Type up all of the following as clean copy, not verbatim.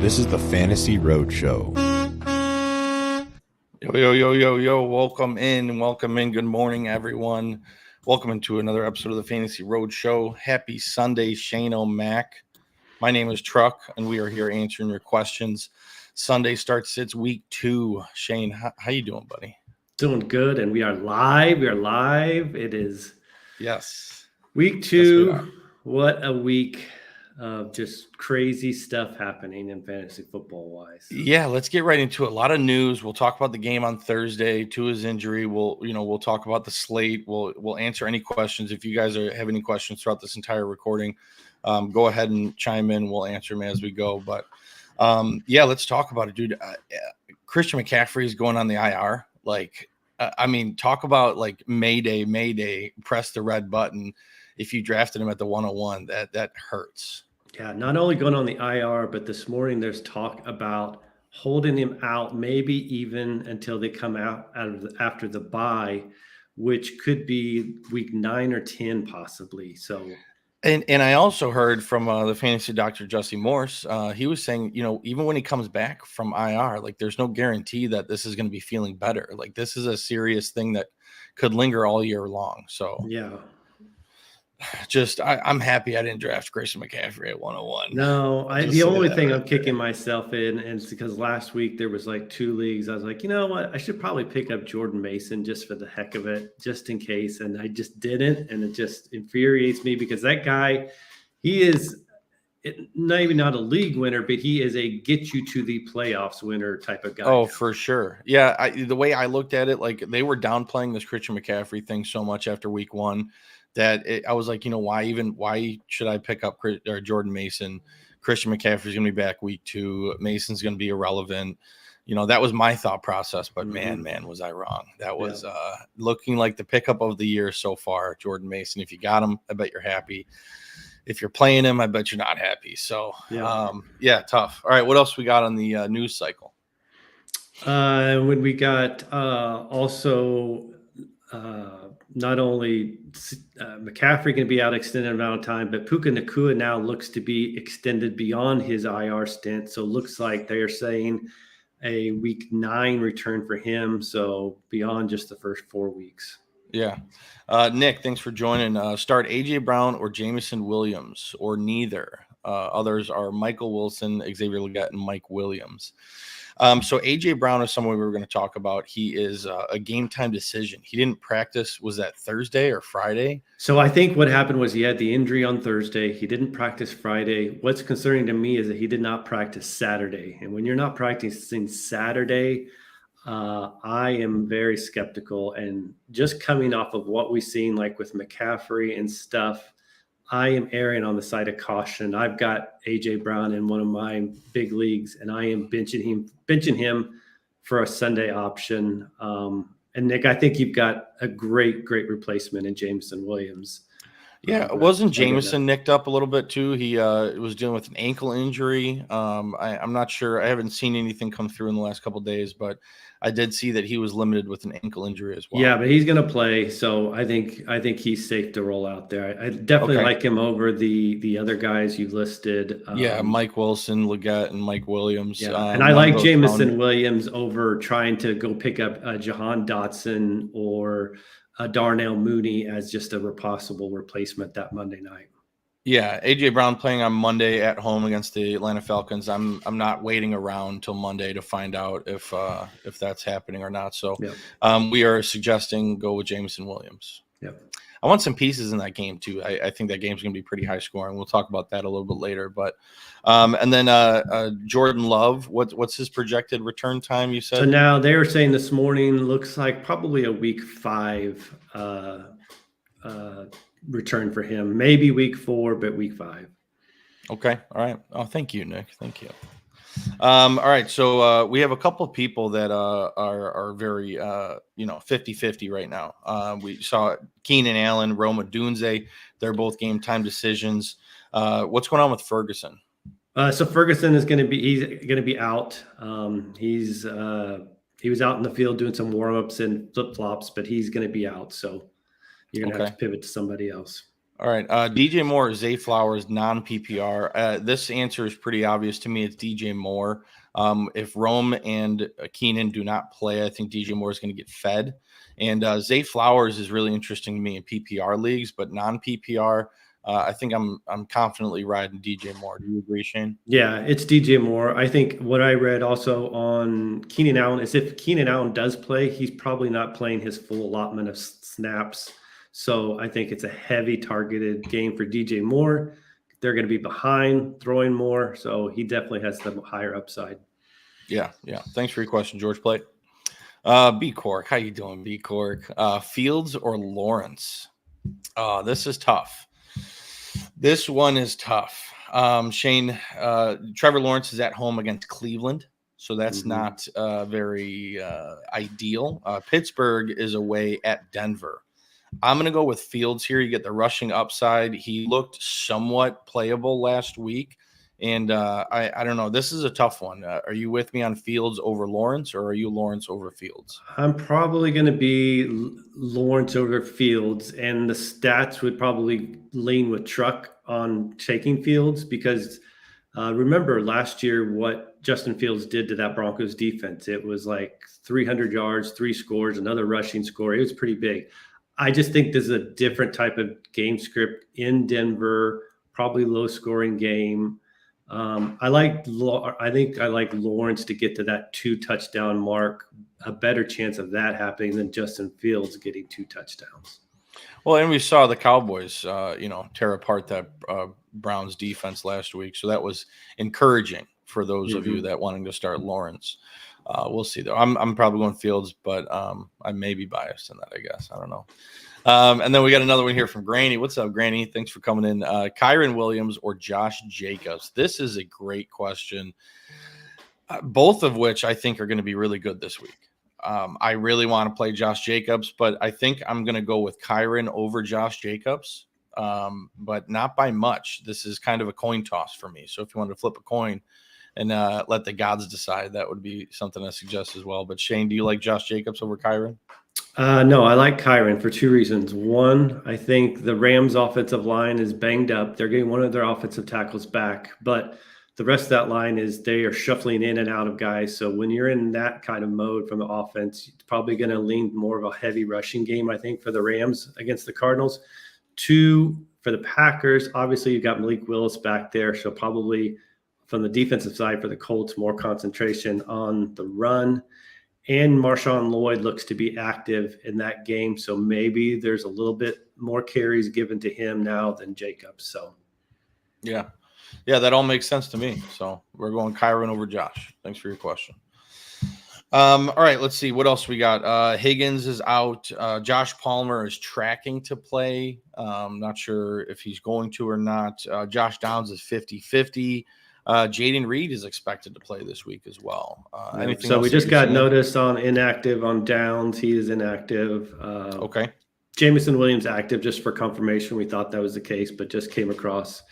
This is the Fantasy Roadshow. Yo. Welcome in. Good morning, everyone. Welcome into another episode of the Fantasy Roadshow. Happy Sunday, Shane O'Mac. My name is Truck, and we are here answering your questions. Sunday starts its week 2. Shane, how you doing, buddy? Doing good, and we are live. It is week 2. Yes, what a week of just crazy stuff happening in fantasy football wise. Yeah, let's get right into it. A lot of news. We'll talk about the game on Thursday, Tua's injury. We'll talk about the slate. We'll answer any questions. If you guys have any questions throughout this entire recording, go ahead and chime in. We'll answer them as we go. But let's talk about it, dude. Christian McCaffrey is going on the IR. Talk about like Mayday, press the red button. If you drafted him at the 101, that hurts. Yeah, not only going on the IR, but this morning there's talk about holding him out, maybe even until they come out after the bye, which could be week 9 or 10 possibly. So, and I also heard from the fantasy doctor Jesse Morse. He was saying, even when he comes back from IR, like there's no guarantee that this is going to be feeling better. Like this is a serious thing that could linger all year long. So yeah. I'm happy I didn't draft Christian McCaffrey at 101. No, the only thing I'm kicking myself in is because last week there was like 2 leagues. I was like, you know what? I should probably pick up Jordan Mason just for the heck of it, just in case. And I just didn't. And it just infuriates me because that guy, he is maybe not a league winner, but he is a get you to the playoffs winner type of guy. Oh, for sure. Yeah. The way I looked at it, like they were downplaying this Christian McCaffrey thing so much after week 1. I was like, why should I pick up Jordan Mason? Christian McCaffrey's going to be back week 2. Mason's going to be irrelevant. That was my thought process, but man, was I wrong. That was looking like the pickup of the year so far, Jordan Mason. If you got him, I bet you're happy. If you're playing him, I bet you're not happy. So, tough. All right, what else we got on the news cycle? When we got not only McCaffrey going to be out extended amount of time, but Puka Nacua now looks to be extended beyond his IR stint. So it looks like they're saying a week 9 return for him. So beyond just the first 4 weeks. Yeah. Nick, thanks for joining. Start A.J. Brown or Jameson Williams or neither. Others are Michael Wilson, Xavier Legette, and Mike Williams. So A.J. Brown is someone we were going to talk about. He is a game time decision. He didn't practice. Was that Thursday or Friday? So I think what happened was he had the injury on Thursday. He didn't practice Friday. What's concerning to me is that he did not practice Saturday. And when you're not practicing Saturday, I am very skeptical. And just coming off of what we've seen, like with McCaffrey and stuff, I am erring on the side of caution. I've got A.J. Brown in one of my big leagues, and I am benching him for a Sunday option. And Nick, I think you've got a great replacement in Jameson Williams. Yeah, wasn't Jameson nicked up a little bit too? He was dealing with an ankle injury. I'm not sure. I haven't seen anything come through in the last couple of days, but I did see that he was limited with an ankle injury as well. Yeah, but he's going to play, so I think he's safe to roll out there. I definitely like him over the other guys you've listed. Mike Wilson, Legette, and Mike Williams. Yeah, and I like Jameson Williams over trying to go pick up Jahan Dotson or Darnell Mooney as just a possible replacement that Monday night. Yeah, A.J. Brown playing on Monday at home against the Atlanta Falcons. I'm not waiting around till Monday to find out if that's happening or not. So we are suggesting go with Jameson Williams. Yep. I want some pieces in that game too. I think that game's going to be pretty high scoring. We'll talk about that a little bit later. But and then Jordan Love, what's his projected return time? You said. So now they were saying this morning looks like probably a week 5 return for him. Maybe week 4, but week 5. Okay. All right. Oh, thank you, Nick. Thank you. All right. So we have a couple of people that are very 50-50 right now. We saw Keenan Allen, Roma Dunze. They're both game time decisions. What's going on with Ferguson? So Ferguson is going to be out. He was out in the field doing some warm-ups and flip-flops, but he's going to be out. So you're going to have to pivot to somebody else. All right. DJ Moore, Zay Flowers, non-PPR. This answer is pretty obvious to me. It's DJ Moore. If Rome and Keenan do not play, I think DJ Moore is going to get fed. And Zay Flowers is really interesting to me in PPR leagues, but non-PPR, I think I'm confidently riding DJ Moore. Do you agree, Shane? Yeah, it's DJ Moore. I think what I read also on Keenan Allen is if Keenan Allen does play, he's probably not playing his full allotment of snaps. So I think it's a heavy targeted game for DJ Moore. They're going to be behind, throwing more. So he definitely has the higher upside. Yeah. Thanks for your question, George Plate. B Cork, how you doing, B Cork? Fields or Lawrence? This is tough. This one is tough. Shane, Trevor Lawrence is at home against Cleveland, so that's not very ideal. Pittsburgh is away at Denver. I'm going to go with Fields here. You get the rushing upside. He looked somewhat playable last week. And I don't know. This is a tough one. Are you with me on Fields over Lawrence, or are you Lawrence over Fields? I'm probably going to be Lawrence over Fields, and the stats would probably lean with Truck on taking Fields because remember last year what Justin Fields did to that Broncos defense. It was like 300 yards, 3 scores, another rushing score. It was pretty big. I just think this is a different type of game script in Denver, probably low-scoring game. I think I like Lawrence to get to that 2-touchdown mark. A better chance of that happening than Justin Fields getting 2 touchdowns. Well, and we saw the Cowboys, tear apart that Browns defense last week, so that was encouraging for those of you that wanting to start Lawrence. We'll see though. I'm probably going Fields, but I may be biased in that. I guess I don't know. And then we got another one here from Granny. What's up, Granny? Thanks for coming in. Kyren Williams or Josh Jacobs? This is a great question. Both of which I think are going to be really good this week. I really want to play Josh Jacobs, but I think I'm going to go with Kyren over Josh Jacobs, but not by much. This is kind of a coin toss for me. So if you want to flip a coin and let the gods decide, that would be something I suggest as well. But Shane, do you like Josh Jacobs over Kyren? No, I like Kyren for 2 reasons. One, I think the Rams offensive line is banged up. They're getting one of their offensive tackles back, but the rest of that line is they are shuffling in and out of guys. So when you're in that kind of mode from the offense, it's probably going to lean more of a heavy rushing game, I think, for the Rams against the Cardinals. 2, for the Packers, obviously you've got Malik Willis back there. So probably from the defensive side for the Colts, more concentration on the run. And Marshawn Lloyd looks to be active in that game. So maybe there's a little bit more carries given to him now than Jacobs. So, yeah, that all makes sense to me. So we're going Kyren over Josh. Thanks for your question. All right, let's see what else we got. Higgins is out. Josh Palmer is tracking to play. Not sure if he's going to or not. Josh Downs is 50-50. Jaden Reed is expected to play this week as well. So we just got notice on inactive on Downs. He is inactive. Okay. Jameson Williams active just for confirmation. We thought that was the case, but just came across.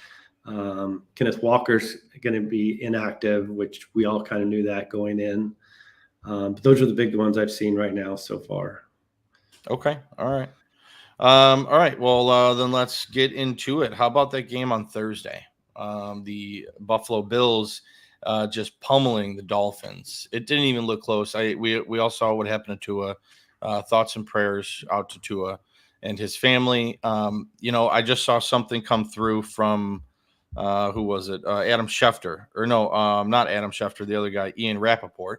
Kenneth Walker's going to be inactive, which we all kind of knew that going in. But those are the big ones I've seen right now so far. Okay. All right. All right. Well, then let's get into it. How about that game on Thursday? The Buffalo Bills just pummeling the Dolphins. It didn't even look close. We all saw what happened to Tua. Thoughts and prayers out to Tua and his family. I just saw something come through from who was it? Adam Schefter. Or no, not Adam Schefter, the other guy, Ian Rappaport,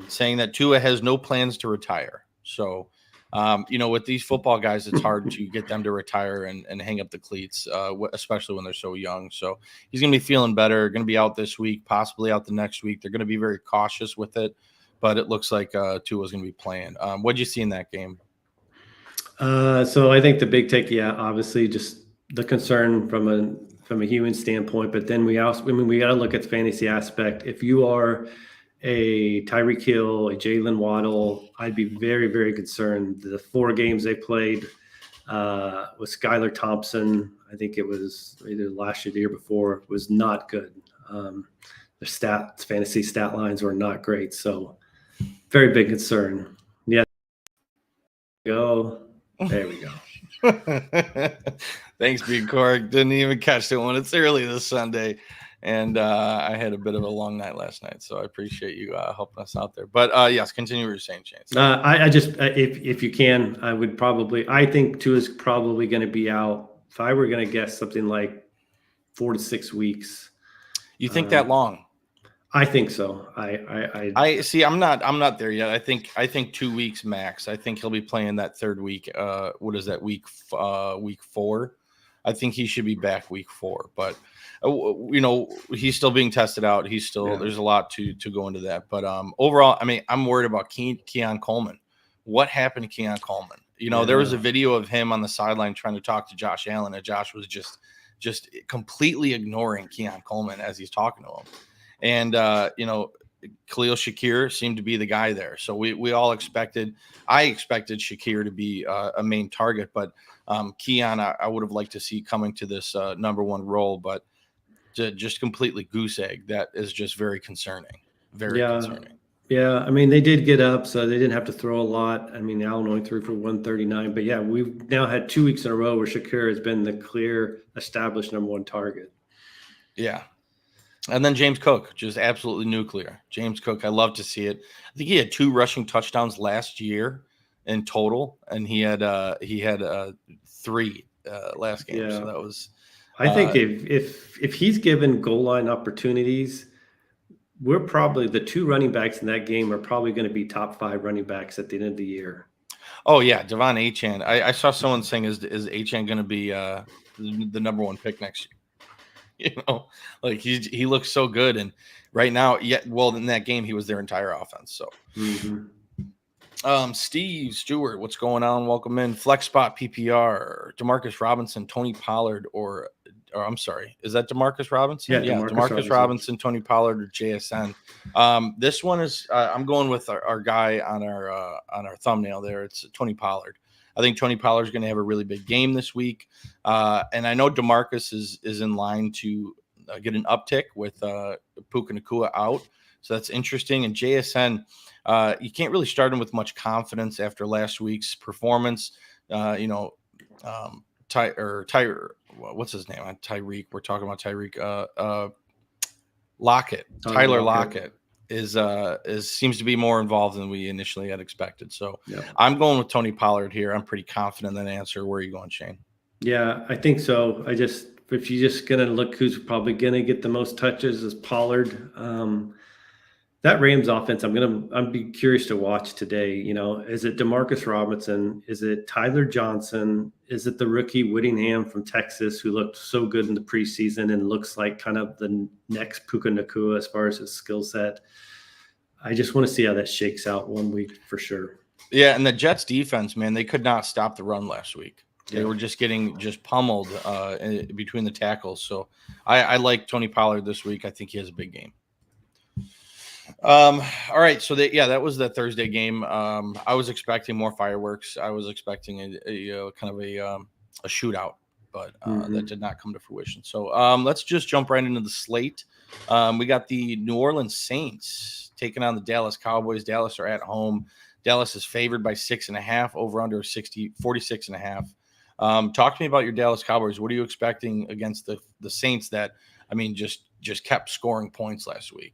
saying that Tua has no plans to retire. So with these football guys, it's hard to get them to retire and hang up the cleats, especially when they're so young. So he's going to be feeling better, going to be out this week, possibly out the next week. They're going to be very cautious with it, but it looks like Tua's going to be playing. What did you see in that game? So I think the big take, obviously just the concern from a human standpoint, but then we got to look at the fantasy aspect. If you are a Tyreek Hill, a Jalen Waddle, I'd be very, very concerned. The 4 games they played with Skylar Thompson, I think it was either last year or the year before, was not good. Their fantasy stat lines were not great. So very big concern. Yeah. There we go. Thanks, B. Cork. Didn't even catch it when it's early this Sunday. And I had a bit of a long night last night, so I appreciate you helping us out there. But yes, continue what you're saying, Chance. I just, if you can, I think Tua's probably going to be out. If I were going to guess, something like 4 to 6 weeks. You think that long? I think so. I see. I'm not there yet. I think 2 weeks max. I think he'll be playing that third week. What is that, week 4? I think he should be back week 4. But he's still being tested out. He's still there's a lot to go into that. But overall, I mean, I'm worried about Keon Coleman. What happened to Keon Coleman? There was a video of him on the sideline trying to talk to Josh Allen, and Josh was just completely ignoring Keon Coleman as he's talking to him. And, Khalil Shakir seemed to be the guy there. So I expected Shakir to be a main target, but Keon, I would have liked to see coming to this number 1 role, but just completely goose egg. That is just very concerning. Very concerning. Yeah, I mean, they did get up, so they didn't have to throw a lot. I mean, Allen only threw for 139. But, yeah, we've now had 2 weeks in a row where Shakir has been the clear, established number 1 target. Yeah. And then James Cook, just absolutely nuclear. James Cook, I love to see it. I think he had 2 rushing touchdowns last year in total, and he had 3 last game. Yeah. So that was – I think if he's given goal line opportunities – we're probably the 2 running backs in that game are probably going to be top 5 running backs at the end of the year. Oh yeah, Devon Achane. I saw someone saying, is Achane going to be the number 1 pick next year? Like he looks so good, and right now, in that game he was their entire offense. So, Steve Stewart, what's going on? Welcome in. Flex spot PPR, Demarcus Robinson, Tony Pollard, or I'm sorry, is that Demarcus Robinson? Yeah, Demarcus Robinson, Tony Pollard, or JSN. This one is I'm going with our guy on our thumbnail there. It's Tony Pollard. I think Tony Pollard is going to have a really big game this week, and I know Demarcus is in line to get an uptick with Puka Nacua out, so that's interesting. And JSN, you can't really start him with much confidence after last week's performance. What's his name? Tyreek. We're talking about Tyreek. Lockett. Tyler Lockett is seems to be more involved than we initially had expected. So I'm going with Tony Pollard here. I'm pretty confident in that answer. Where are you going, Shane? Yeah, I think so. If you're just gonna look who's probably gonna get the most touches is Pollard. That Rams offense, I'm be curious to watch today. Is it Demarcus Robinson? Is it Tyler Johnson? Is it the rookie Whittingham from Texas who looked so good in the preseason and looks like kind of the next Puka Nacua as far as his skill set? I just want to see how that shakes out 1 week for sure. Yeah, and the Jets defense, man, they could not stop the run last week. They were just getting pummeled between the tackles. So I like Tony Pollard this week. I think he has a big game. All right. So that was the Thursday game. I was expecting more fireworks. I was expecting a kind of a shootout, but that did not come to fruition. So let's just jump right into the slate. We got the New Orleans Saints taking on the Dallas Cowboys. Dallas are at home. Dallas is favored by 6.5, over under 46.5. Talk to me about your Dallas Cowboys. What are you expecting against the Saints that, I mean, just kept scoring points last week?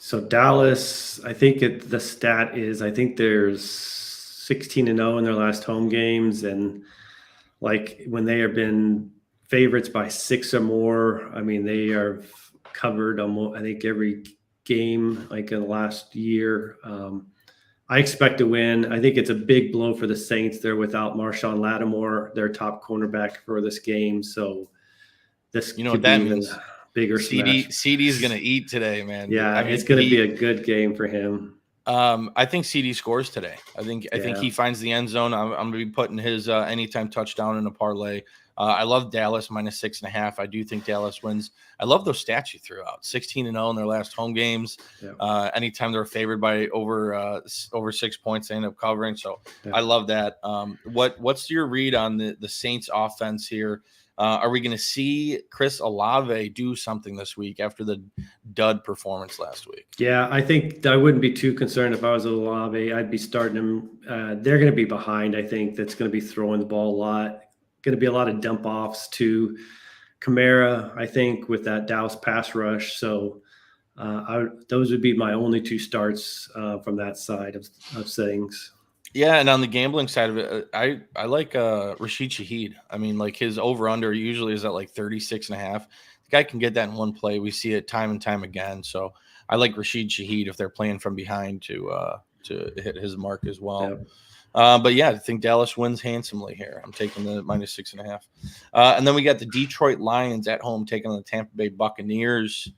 So Dallas, I think the stat is, I think there's 16-0 in their last home games. And like when they have been favorites by 6 or more, I mean, they are covered almost, I think, every game like in the last year. I expect to win. I think it's a big blow for the Saints. They're without Marshawn Lattimore, their top cornerback for this game. So this, what that means? Bigger CD's going to eat today, man. Yeah, I mean, it's going to be a good game for him. I think CD scores today. I think he finds the end zone. I'm going to be putting his anytime touchdown in a parlay. I love Dallas minus 6.5. I do think Dallas wins. I love those stats you threw out. 16-0 in their last home games. Yeah. Anytime they're favored by over 6 points, they end up covering. So I love that. What's your read on the Saints offense here? Are we going to see Chris Olave do something this week after the dud performance last week? Yeah, I think I wouldn't be too concerned if I was Olave. I'd be starting him. They're going to be behind. I think that's going to be throwing the ball a lot. going to be a lot of dump offs to Kamara, I think, with that Dallas pass rush. So those would be my only two starts from that side of settings. Yeah, and on the gambling side of it, I like Rashid Shaheed. I mean, like his over-under usually is at like 36.5. The guy can get that in one play. We see it time and time again. So I like Rashid Shaheed if they're playing from behind to hit his mark as well. Yep. But yeah, I think Dallas wins handsomely here. I'm taking the -6.5. And then we got the Detroit Lions at home taking on the Tampa Bay Buccaneers.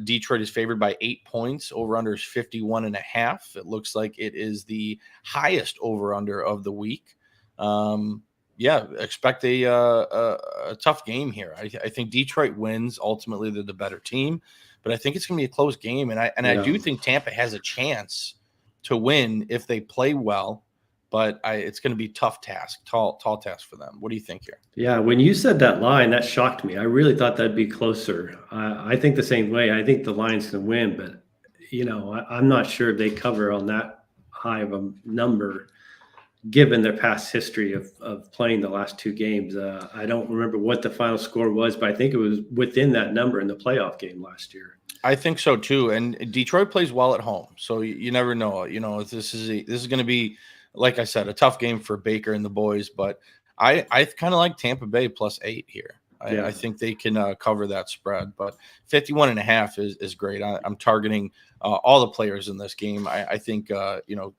Detroit is favored by 8 points. Over under is 51.5. It looks like it is the highest over under of the week. Yeah, expect a tough game here. I think Detroit wins. Ultimately, they're the better team, but I think it's going to be a close game. And I do think Tampa has a chance to win if they play well. But it's going to be tall task for them. What do you think here? Yeah, when you said that line, that shocked me. I really thought that'd be closer. I think the same way. I think the Lions can win, but I'm not sure if they cover on that high of a number, given their past history of playing the last two games. I don't remember what the final score was, but I think it was within that number in the playoff game last year. I think so too. And Detroit plays well at home, so you never know. This is going to be, like I said, a tough game for Baker and the boys, but I kind of like Tampa Bay +8 here. I think they can cover that spread, but 51.5 is great. I'm targeting all the players in this game. I think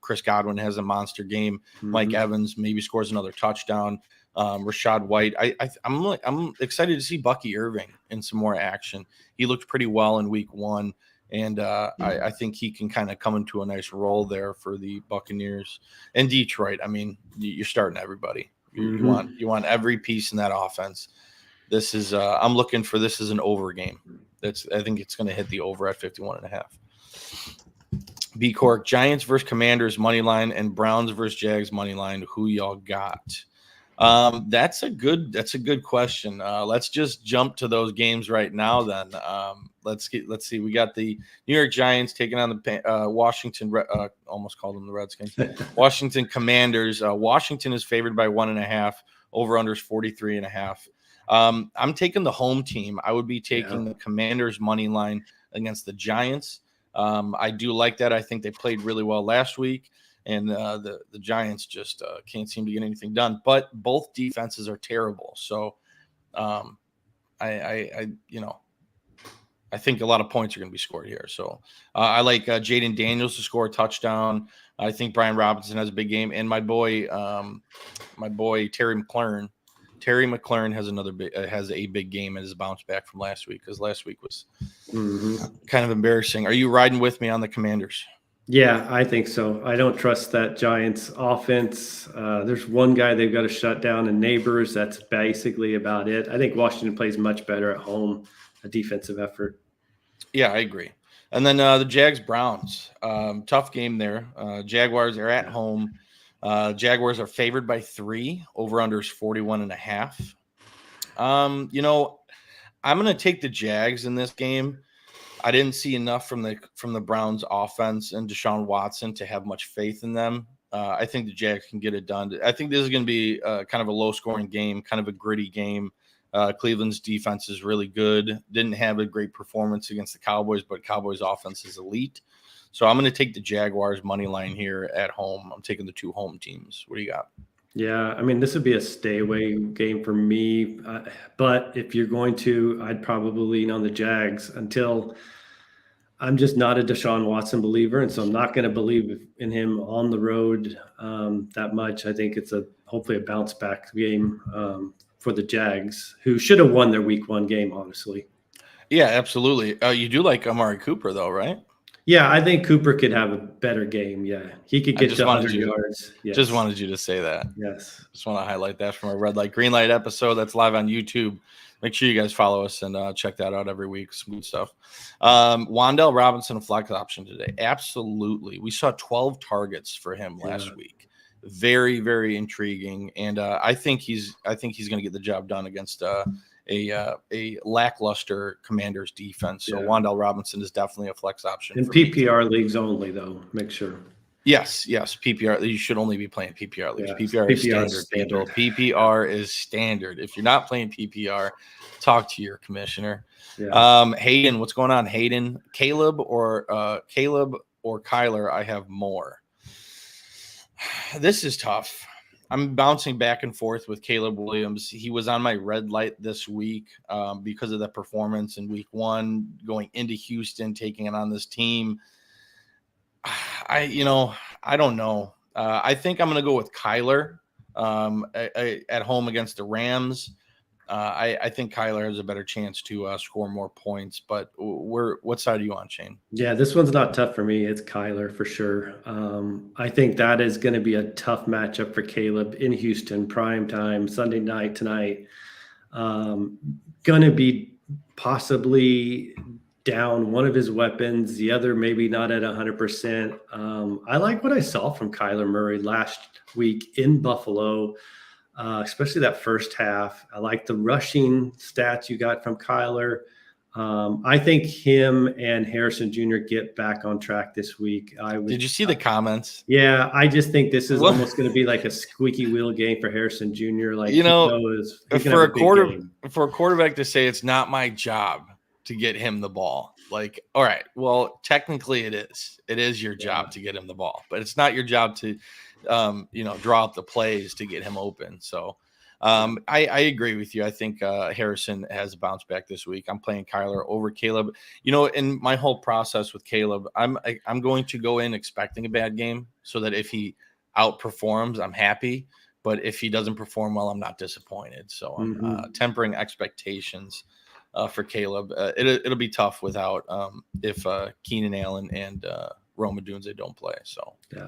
Chris Godwin has a monster game. Mm-hmm. Mike Evans maybe scores another touchdown. Rashad White. I'm excited to see Bucky Irving in some more action. He looked pretty well in week 1. And I think he can kind of come into a nice role there for the Buccaneers and Detroit. I mean, you're starting everybody. You want every piece in that offense. This is I'm looking for this as an over game. I think it's going to hit the over at 51.5. B Cork, Giants versus Commanders money line and Browns versus Jags money line. Who y'all got? That's a good question. Let's just jump to those games right now. Then let's see. We got the New York Giants taking on the Washington. Almost called them the Redskins. Washington Commanders. Washington is favored by 1.5. Over under is 43.5. I'm taking the home team. I would be taking the Commanders money line against the Giants. I do like that. I think they played really well last week. And the Giants just can't seem to get anything done. But both defenses are terrible. So I think a lot of points are going to be scored here. So I like Jaden Daniels to score a touchdown. I think Brian Robinson has a big game. And my boy Terry McLaurin. Terry McLaurin has a big game and is bounced back from last week, because last week was kind of embarrassing. Are you riding with me on the Commanders? Yeah, I think so. I don't trust that Giants offense. There's one guy they've got to shut down in Neighbors. That's basically about it. I think Washington plays much better at home, a defensive effort. Yeah, I agree. And then the Jags-Browns. Tough game there. Jaguars are at home. Jaguars are favored by 3. Over-under is 41.5. I'm going to take the Jags in this game. I didn't see enough from the Browns offense and Deshaun Watson to have much faith in them. I think the Jags can get it done. I think this is going to be kind of a low-scoring game, kind of a gritty game. Cleveland's defense is really good. Didn't have a great performance against the Cowboys, but Cowboys' offense is elite. So I'm going to take the Jaguars money line here at home. I'm taking the 2 home teams. What do you got? Yeah, I mean, this would be a stay-away game for me. But if you're going to, I'd probably lean on the Jags until I'm just not a Deshaun Watson believer. And so I'm not going to believe in him on the road that much. I think it's hopefully a bounce-back game for the Jags, who should have won their week 1 game, honestly. Yeah, absolutely. You do like Amari Cooper, though, right? Yeah, I think Cooper could have a better game. Yeah, he could get to 100 yards. Yes. Just wanted you to say that. Yes. Just want to highlight that from our Red Light, Green Light episode that's live on YouTube. Make sure you guys follow us and check that out every week. Some good stuff. Wan'Dale Robinson, a flex option today. Absolutely. We saw 12 targets for him last week. Very, very intriguing. And I think he's going to get the job done against a lackluster Commanders defense. So Wan'Dale Robinson is definitely a flex option. In PPR leagues only, though. Make sure. Yes, PPR. You should only be playing PPR leagues. Yeah, PPR is standard, people. PPR is standard. If you're not playing PPR, talk to your commissioner. Yeah. Hayden, what's going on? Hayden, Caleb or Kyler? I have more. This is tough. I'm bouncing back and forth with Caleb Williams. He was on my red light this week because of the performance in week 1, going into Houston, taking it on this team. I don't know. I think I'm going to go with Kyler at home against the Rams. I think Kyler has a better chance to score more points, but what side are you on, Shane? Yeah, this one's not tough for me. It's Kyler for sure. I think that is going to be a tough matchup for Caleb in Houston, prime time, Sunday night tonight. Going to be possibly down one of his weapons, the other maybe not at 100%. I like what I saw from Kyler Murray last week in Buffalo, especially that first half. I like the rushing stats you got from Kyler. I think him and Harrison Jr. get back on track this week. Did you see the comments? Yeah, I just think this is almost going to be like a squeaky wheel game for Harrison Jr. Like, for a quarterback to say it's not my job to get him the ball. Like, all right, well, technically it is. It is your job to get him the ball, but it's not your job to, draw up the plays to get him open. So I agree with you. I think Harrison has a bounce back this week. I'm playing Kyler over Caleb. In my whole process with Caleb, I'm going to go in expecting a bad game so that if he outperforms, I'm happy. But if he doesn't perform well, I'm not disappointed. So I'm tempering expectations for Caleb. It'll be tough without if Keenan Allen and Rome Odunze don't play. So yeah.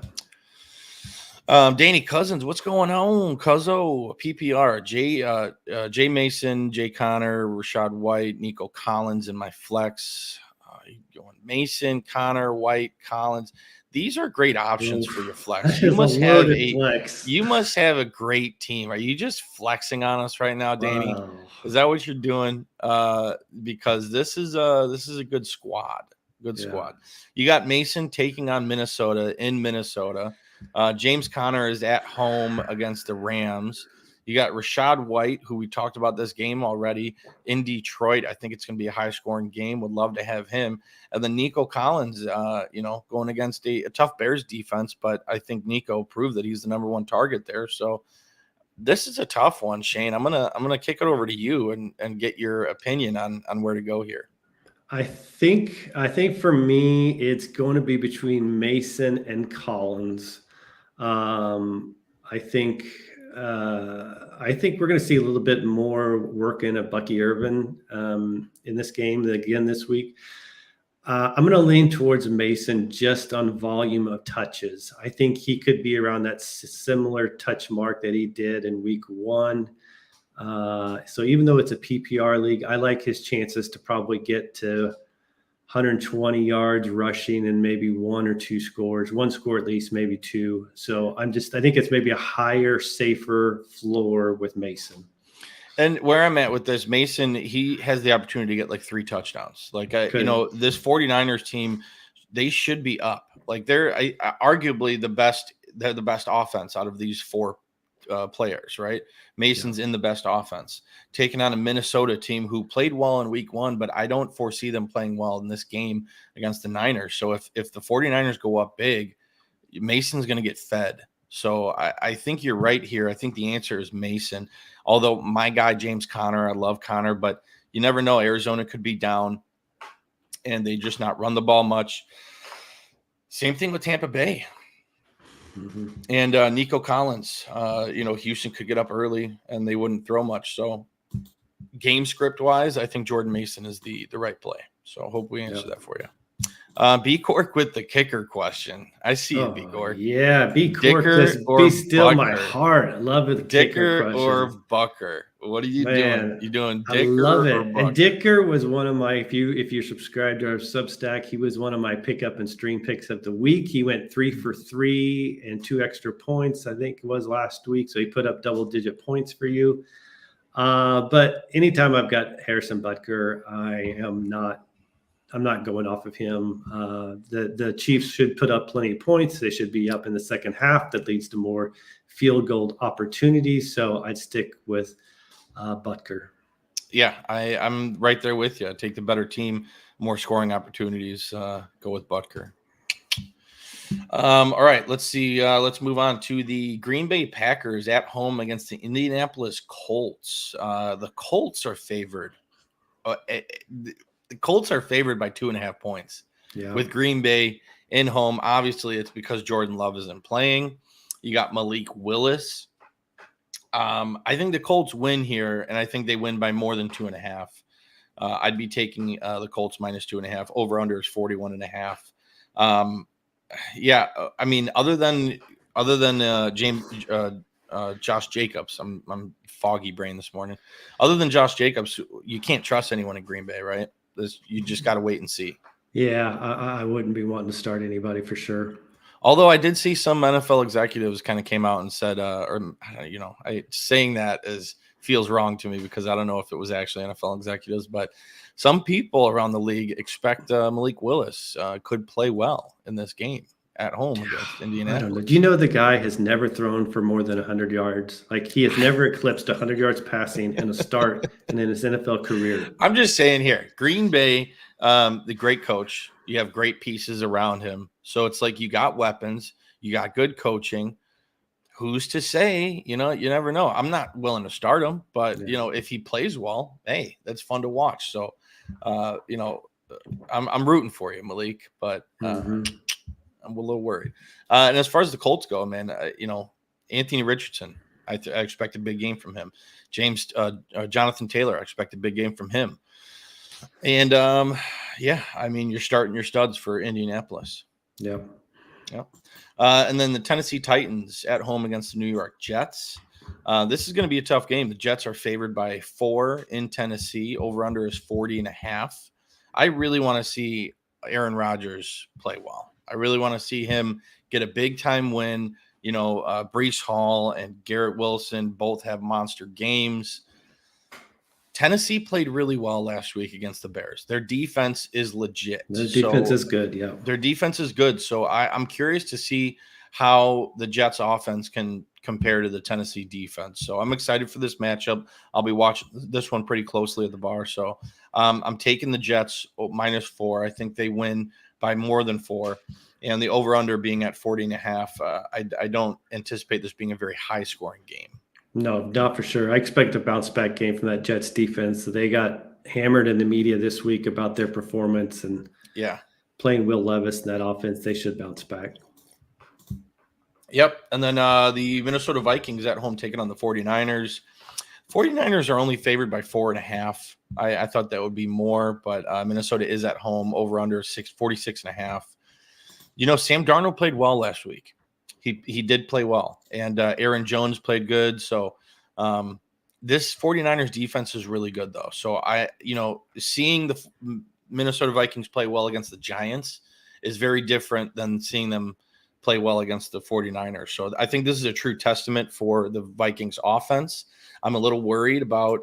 Danny Cousins, what's going on? Cuzzo, PPR, Jay Mason, Jay Connor, Rashad White, Nico Collins in my flex. Going Mason, Connor, White, Collins. These are great options for your flex. You must have a great team. Are you just flexing on us right now, Danny? Wow. Is that what you're doing? Because this is a good squad. Good squad. You got Mason taking on Minnesota in Minnesota. James Conner is at home against the Rams. You got Rashad White, who we talked about this game already, in Detroit. I think it's going to be a high-scoring game. Would love to have him. And then Nico Collins, going against a tough Bears defense, but I think Nico proved that he's the number one target there. So this is a tough one, Shane. I'm gonna kick it over to you and get your opinion on where to go here. I think for me, it's going to be between Mason and Collins. I think we're going to see a little bit more working of Bucky Irvin in this game again this week. I'm going to lean towards Mason just on volume of touches. I think he could be around that similar touch mark that he did in week 1. So even though it's a PPR league, I like his chances to probably get to 120 yards rushing and maybe 1 or 2 scores, 1 score at least, maybe 2. So I think it's maybe a higher, safer floor with Mason. And where I'm at with this, Mason, he has the opportunity to get like 3 touchdowns. Like, this 49ers team, they should be up. Like they're arguably they're the best offense out of these 4 players, right? Mason's in the best offense, taking on a Minnesota team who played well in week 1, but I don't foresee them playing well in this game against the Niners. So if the 49ers go up big, Mason's going to get fed. So I think you're right here. I think the answer is Mason. Although my guy, James Conner, I love Conner, but you never know. Arizona could be down and they just not run the ball much. Same thing with Tampa Bay. Mm-hmm. And Nico Collins, Houston could get up early and they wouldn't throw much. So game script wise, I think Jordan Mason is the right play. So I hope we answer that for you. B Cork with the kicker question. I see it, B Cork. Yeah, B Cork. Be still Bucker. My heart. I love it. Dicker or Bucker? What are you doing? You doing Dicker? I love it. Or Bucker? And Dicker was one of my. If you're subscribed to our Substack, he was one of my pickup and stream picks of the week. He went 3 for 3 and 2 extra points. I think it was last week. So he put up double-digit points for you. But anytime I've got Harrison Butker, I am not not going off of him. The Chiefs should put up plenty of points. They should be up in the second half. That leads to more field goal opportunities. So I'd stick with Butker. Yeah, I'm right there with you. Take the better team, more scoring opportunities. Go with Butker. All right, let's see. Let's move on to the Green Bay Packers at home against the Indianapolis Colts. The Colts are favored. The Colts are favored by 2.5 points. Yeah. With Green Bay in home. Obviously, it's because Jordan Love isn't playing. You got Malik Willis. I think the Colts win here, and I think they win by more than 2.5. I'd be taking the Colts minus 2.5. Over under is 41.5. Yeah, I mean, other than Josh Jacobs, I'm foggy brain this morning. Other than Josh Jacobs, you can't trust anyone in Green Bay, right? You just got to wait and see. Yeah, I wouldn't be wanting to start anybody for sure. Although I did see some NFL executives kind of came out and said, saying that feels wrong to me because I don't know if it was actually NFL executives, but some people around the league expect Malik Willis could play well in this game at home against Indianapolis. I don't know. Do you know the guy has never thrown for more than 100 yards? Like he has never eclipsed 100 yards passing in a start and in his NFL career. I'm just saying here, Green Bay, the great coach, you have great pieces around him. So it's like you got weapons, you got good coaching. Who's to say, you never know. I'm not willing to start him, but if he plays well, hey, that's fun to watch. So, I'm rooting for you, Malik, but I'm a little worried. And as far as the Colts go, man, Anthony Richardson, I expect a big game from him. Jonathan Taylor, I expect a big game from him. And I mean, you're starting your studs for Indianapolis. Yeah. And then the Tennessee Titans at home against the New York Jets. This is going to be a tough game. The Jets are favored by 4 in Tennessee. Over under is 40.5. I really want to see Aaron Rodgers play well. I really want to see him get a big time win. Breece Hall and Garrett Wilson both have monster games. Tennessee played really well last week against the Bears. Their defense is legit. Their defense is good, yeah. Their defense is good. So I'm curious to see how the Jets offense can compare to the Tennessee defense. So I'm excited for this matchup. I'll be watching this one pretty closely at the bar. So I'm taking the Jets minus 4. I think they win by more than 4. And the over-under being at 40.5. I don't anticipate this being a very high-scoring game. No, not for sure. I expect a bounce back game from that Jets defense. They got hammered in the media this week about their performance and playing Will Levis in that offense. They should bounce back. Yep. And then the Minnesota Vikings at home taking on the 49ers. 49ers are only favored by 4.5. I thought that would be more, but Minnesota is at home. Over under 46.5. Sam Darnold played well last week. He did play well, and Aaron Jones played good. So this 49ers defense is really good, though. So seeing the Minnesota Vikings play well against the Giants is very different than seeing them play well against the 49ers. So I think this is a true testament for the Vikings offense. I'm a little worried about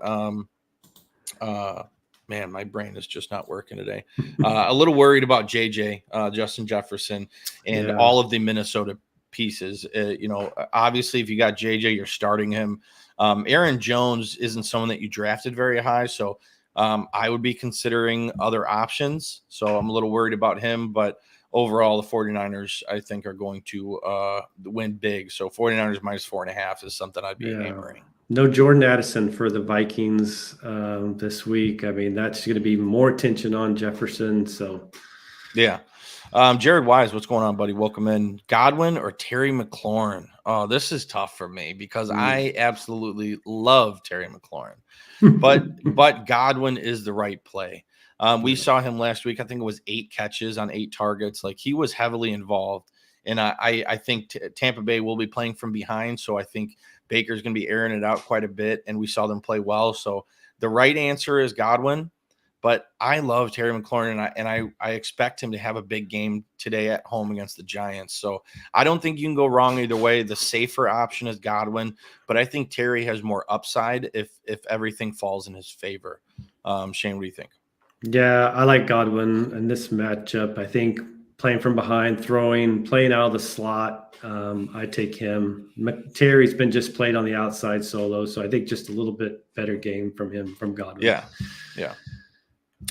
man, my brain is just not working today. A little worried about JJ, Justin Jefferson, and all of the Minnesota pieces. Obviously, if you got JJ, you're starting him. Aaron Jones isn't someone that you drafted very high, so I would be considering other options. So I'm a little worried about him, but overall, the 49ers, I think, are going to win big. So 49ers minus 4.5 is something I'd be hammering. No Jordan Addison for the Vikings this week. I mean, that's going to be more attention on Jefferson. So, yeah. Jared Wise, what's going on, buddy? Welcome in. Godwin or Terry McLaurin? Oh, this is tough for me because I absolutely love Terry McLaurin, but Godwin is the right play. We saw him last week. I think it was 8 catches on 8 targets. Like he was heavily involved, and I think Tampa Bay will be playing from behind. So I think Baker's going to be airing it out quite a bit, and we saw them play well. So the right answer is Godwin. But I love Terry McLaurin, and I expect him to have a big game today at home against the Giants. So I don't think you can go wrong either way. The safer option is Godwin, but I think Terry has more upside if everything falls in his favor. Shane, what do you think? Yeah, I like Godwin in this matchup. I think playing from behind, playing out of the slot, I take him. Terry's been just played on the outside solo, so I think just a little bit better game from him, from Godwin. Yeah.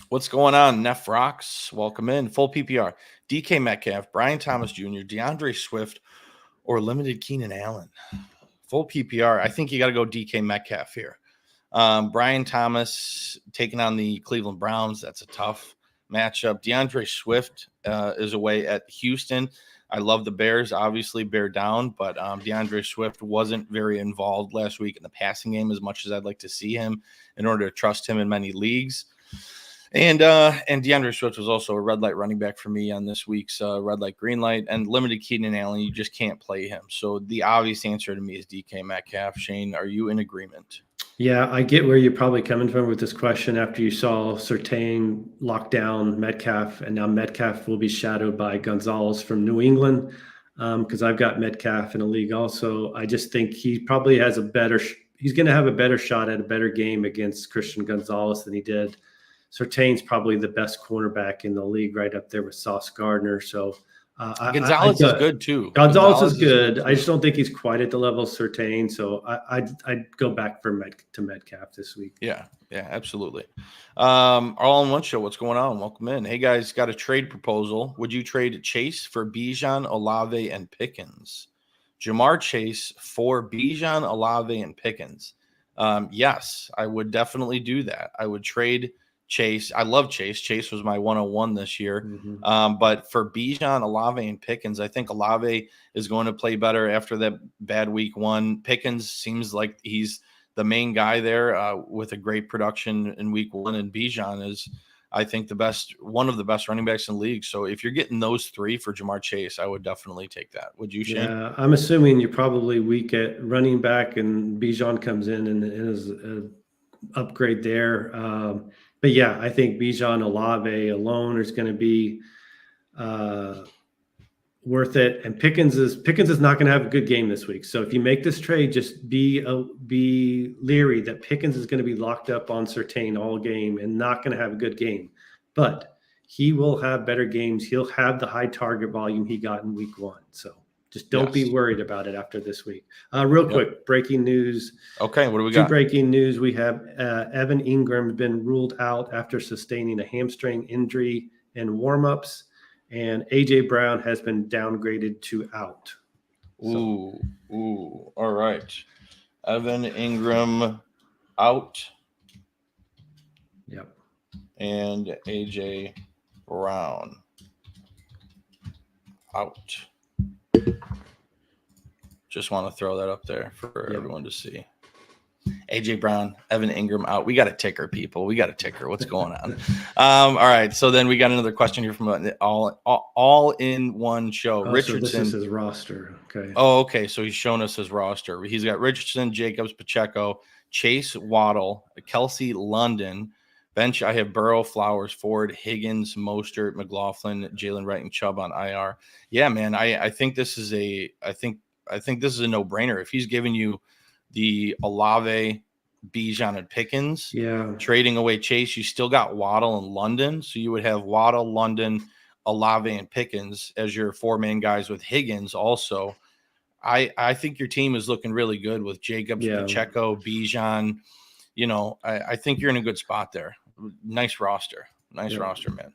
What's going on? Neff Rocks, welcome in. Full PPR. DK Metcalf, Brian Thomas Jr., DeAndre Swift, or limited Keenan Allen. Full PPR. I think you got to go DK Metcalf here. Brian Thomas taking on the Cleveland Browns. That's a tough matchup. DeAndre Swift is away at Houston. I love the Bears, obviously bear down, but DeAndre Swift wasn't very involved last week in the passing game as much as I'd like to see him in order to trust him in many leagues. And DeAndre Swift was also a red light running back for me on this week's red light, green light, and limited Keenan Allen. You just can't play him. So the obvious answer to me is DK Metcalf. Shane, are you in agreement? Yeah, I get where you're probably coming from with this question after you saw Surtain lock down Metcalf, and now Metcalf will be shadowed by Gonzalez from New England, because I've got Metcalf in a league also. I just think he probably has he's going to have a better shot at a better game against Christian Gonzalez than he did. Surtain's probably the best cornerback in the league, right up there with Sauce Gardner. So Gonzalez is good too. Gonzalez is good. I just don't think he's quite at the level of Surtain. So I'd go back to Metcalf this week. Yeah, absolutely. All in one show. What's going on? Welcome in. Hey guys, got a trade proposal. Would you trade Chase for Bijan, Olave, and Pickens? Jamar Chase for Bijan, Olave, and Pickens. Yes, I would definitely do that. I would trade Chase. I love Chase. Chase was my 101 this year. Mm-hmm. But for Bijan, Olave, and Pickens, I think Olave is going to play better after that bad week one. Pickens seems like he's the main guy there with a great production in week one. And Bijan is, I think, one of the best running backs in the league. So if you're getting those three for Jamar Chase, I would definitely take that. Would you, Shane? Yeah, I'm assuming you're probably weak at running back, and Bijan comes in and is an upgrade there. But yeah, I think Bijan, Olave alone is going to be worth it. And Pickens is not going to have a good game this week. So if you make this trade, just be leery that Pickens is going to be locked up on Surtain all game and not going to have a good game. But he will have better games. He'll have the high target volume he got in week one. So just don't be worried about it after this week. Real quick, breaking news. Okay, what do we got? Breaking news. We have Evan Ingram has been ruled out after sustaining a hamstring injury in warmups, and A.J. Brown has been downgraded to out. Ooh. All right. Evan Ingram out. Yep. And A.J. Brown out. Just want to throw that up there for everyone to see. A.J. Brown, Evan Ingram out. We got a ticker, people. We got a ticker. What's going on? All right. So then we got another question here from all in one show. Richardson. So this is his roster. Okay. Oh, okay. So he's shown us his roster. He's got Richardson, Jacobs, Pacheco, Chase, Waddle, Kelsey, London. Bench, I have Burrow, Flowers, Ford, Higgins, Mostert, McLaughlin, Jalen Wright, and Chubb on IR. Yeah, man. I think this is I think this is a no-brainer. If he's giving you the Olave, Bijan, and Pickens, trading away Chase, you still got Waddle and London. So you would have Waddle, London, Olave, and Pickens as your four-man guys with Higgins also. I think your team is looking really good with Jacobs, Pacheco, Bijan. You know, I think you're in a good spot there. Nice roster. Roster, man.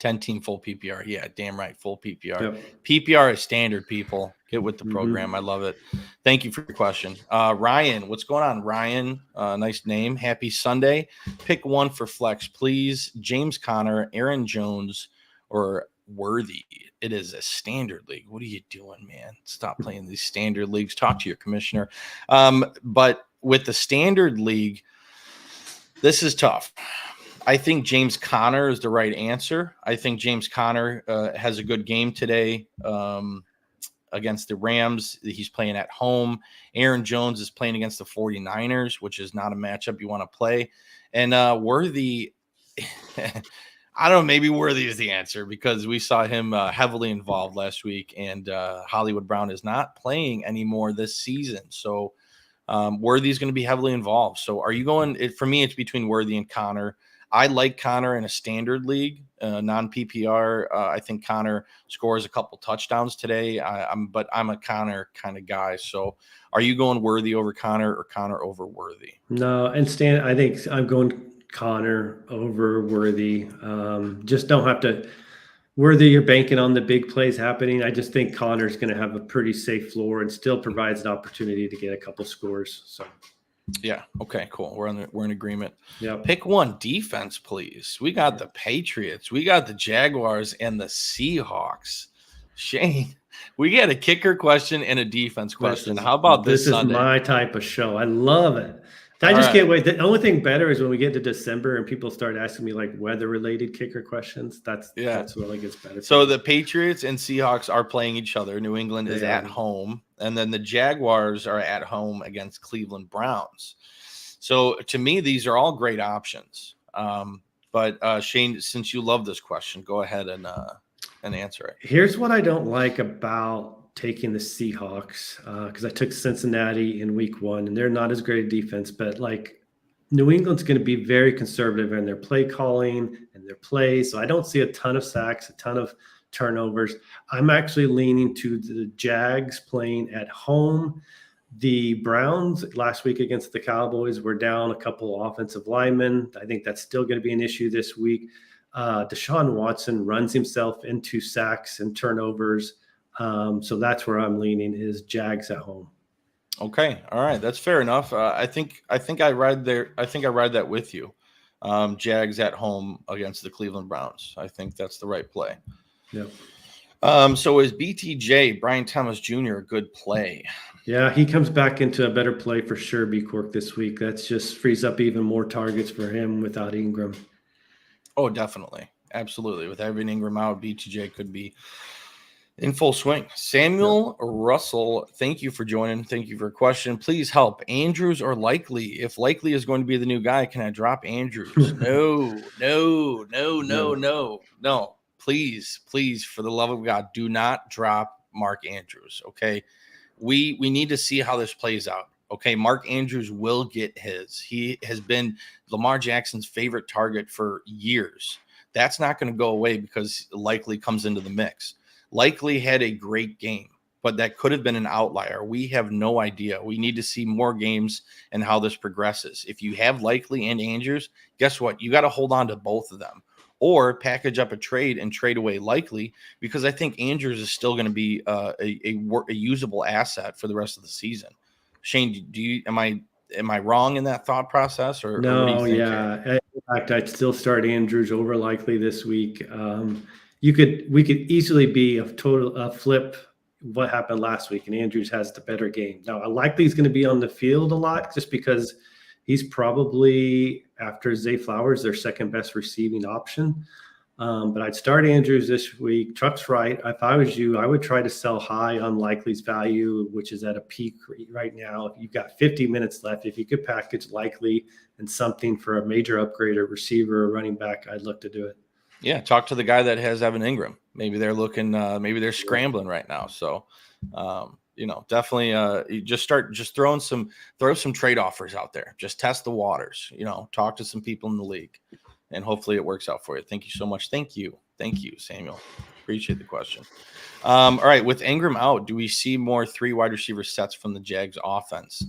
10-team full PPR. Yeah, damn right. Full PPR. Yep. PPR is standard, people. Get with the program. I love it. Thank you for your question. Ryan, what's going on, Ryan? Nice name. Happy Sunday. Pick one for flex, please. James Conner, Aaron Jones, or Worthy. It is a standard league. What are you doing, man? Stop playing these standard leagues. Talk to your commissioner. But with the standard league, this is tough. I think James Conner is the right answer. I think James Conner has a good game today against the Rams. He's playing at home. Aaron Jones is playing against the 49ers, which is not a matchup you want to play. And Worthy, I don't know, maybe Worthy is the answer because we saw him heavily involved last week, and Hollywood Brown is not playing anymore this season. So Worthy is going to be heavily involved. So are you going – for me, it's between Worthy and Conner. I like Connor in a standard league, non-PPR. I think Connor scores a couple touchdowns today. But I'm a Connor kind of guy. So are you going Worthy over Connor or Connor over Worthy? No, and Stan, I think I'm going Connor over Worthy. Just don't have to. Worthy, you're banking on the big plays happening. I just think Connor's going to have a pretty safe floor and still provides an opportunity to get a couple scores. So, yeah, okay, cool. We're in agreement. yeah, Pick one defense, please. We got the Patriots, we got the Jaguars, and the Seahawks. Shane, we got a kicker question and a defense question. How about this Sunday? This is my type of show. I love it. I just can't wait. The only thing better is when we get to December and people start asking me like weather-related kicker questions. That's really gets better. So the Patriots and Seahawks are playing each other. New England is at home, and then the Jaguars are at home against Cleveland Browns. So to me, these are all great options. But Shane, since you love this question, go ahead and answer it. Here's what I don't like about taking the Seahawks, because I took Cincinnati in week 1 and they're not as great a defense, but like New England's going to be very conservative in their play calling and their play. So I don't see a ton of sacks, a ton of turnovers. I'm actually leaning to the Jags playing at home. The Browns last week against the Cowboys were down a couple offensive linemen. I think that's still going to be an issue this week. Deshaun Watson runs himself into sacks and turnovers. So that's where I'm leaning is Jags at home. Okay. All right. That's fair enough. I think I ride there. I think I ride that with you. Jags at home against the Cleveland Browns. I think that's the right play. Yep. So is BTJ, Brian Thomas Jr., a good play? Yeah, he comes back into a better play for sure, B-Cork, this week. That's just frees up even more targets for him without Ingram. Oh, definitely. Absolutely. With having Ingram out, BTJ could be in full swing. Samuel Russell, thank you for joining. Thank you for a question. Please help. Andrews or Likely? If Likely is going to be the new guy, can I drop Andrews? No. Please, for the love of God, do not drop Mark Andrews, okay? We need to see how this plays out. Okay, Mark Andrews will get his. He has been Lamar Jackson's favorite target for years. That's not going to go away because Likely comes into the mix. Likely had a great game, but that could have been an outlier. We have no idea. We need to see more games and how this progresses. If you have Likely and Andrews, guess what? You got to hold on to both of them or package up a trade and trade away Likely, because I think Andrews is still going to be a usable asset for the rest of the season. Shane, am I wrong in that thought process? Or no? Or what do you think Yeah. Here? In fact, I'd still start Andrews over Likely this week. We could easily be a flip what happened last week, and Andrews has the better game. Now, Likely he's going to be on the field a lot just because he's probably, after Zay Flowers, their second best receiving option. But I'd start Andrews this week. Truck's right. If I was you, I would try to sell high on Likely's value, which is at a peak right now. If you've got 50 minutes left, if you could package Likely and something for a major upgrade or receiver or running back, I'd look to do it. Yeah, talk to the guy that has Evan Ingram. Maybe they're looking. Maybe they're scrambling right now. So, definitely. You just throw some trade offers out there. Just test the waters. Talk to some people in the league, and hopefully it works out for you. Thank you so much. Thank you, Samuel. Appreciate the question. All right, with Ingram out, do we see more 3 wide receiver sets from the Jags offense?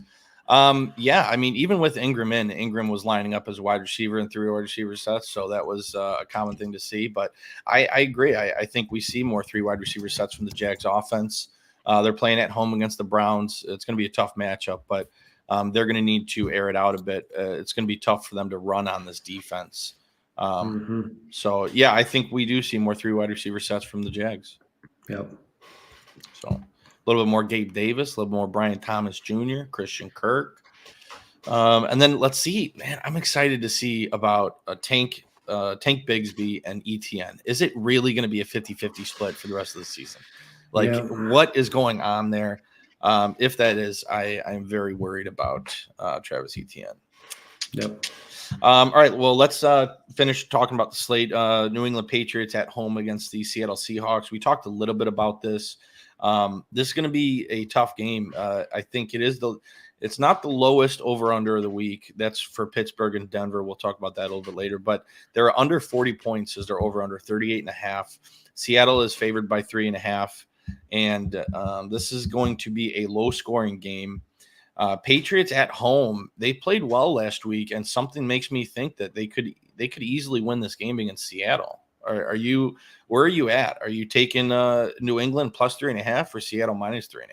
Yeah, I mean, even with Ingram was lining up as a wide receiver in 3 wide receiver sets, so that was a common thing to see. But I agree. I think we see more 3 wide receiver sets from the Jags offense. They're playing at home against the Browns. It's going to be a tough matchup, but they're going to need to air it out a bit. It's going to be tough for them to run on this defense. So, yeah, I think we do see more 3 wide receiver sets from the Jags. Yep. So a little bit more Gabe Davis, a little more Brian Thomas Jr., Christian Kirk. And then let's see, man, I'm excited to see about Tank Bigsby and ETN. Is it really going to be a 50-50 split for the rest of the season? What is going on there? If that is, I'm very worried about Travis Etienne. Yep. All right, well, let's finish talking about the slate. New England Patriots at home against the Seattle Seahawks. We talked a little bit about this. This is going to be a tough game. I think it is It's not the lowest over-under of the week. That's for Pittsburgh and Denver. We'll talk about that a little bit later. But they're under 40 points as they're over-under 38.5. Seattle is favored by 3.5. And this is going to be a low-scoring game. Patriots at home, they played well last week, and something makes me think that they could easily win this game against Seattle. Where are you at? Are you taking New England plus 3.5 or Seattle minus 3.5?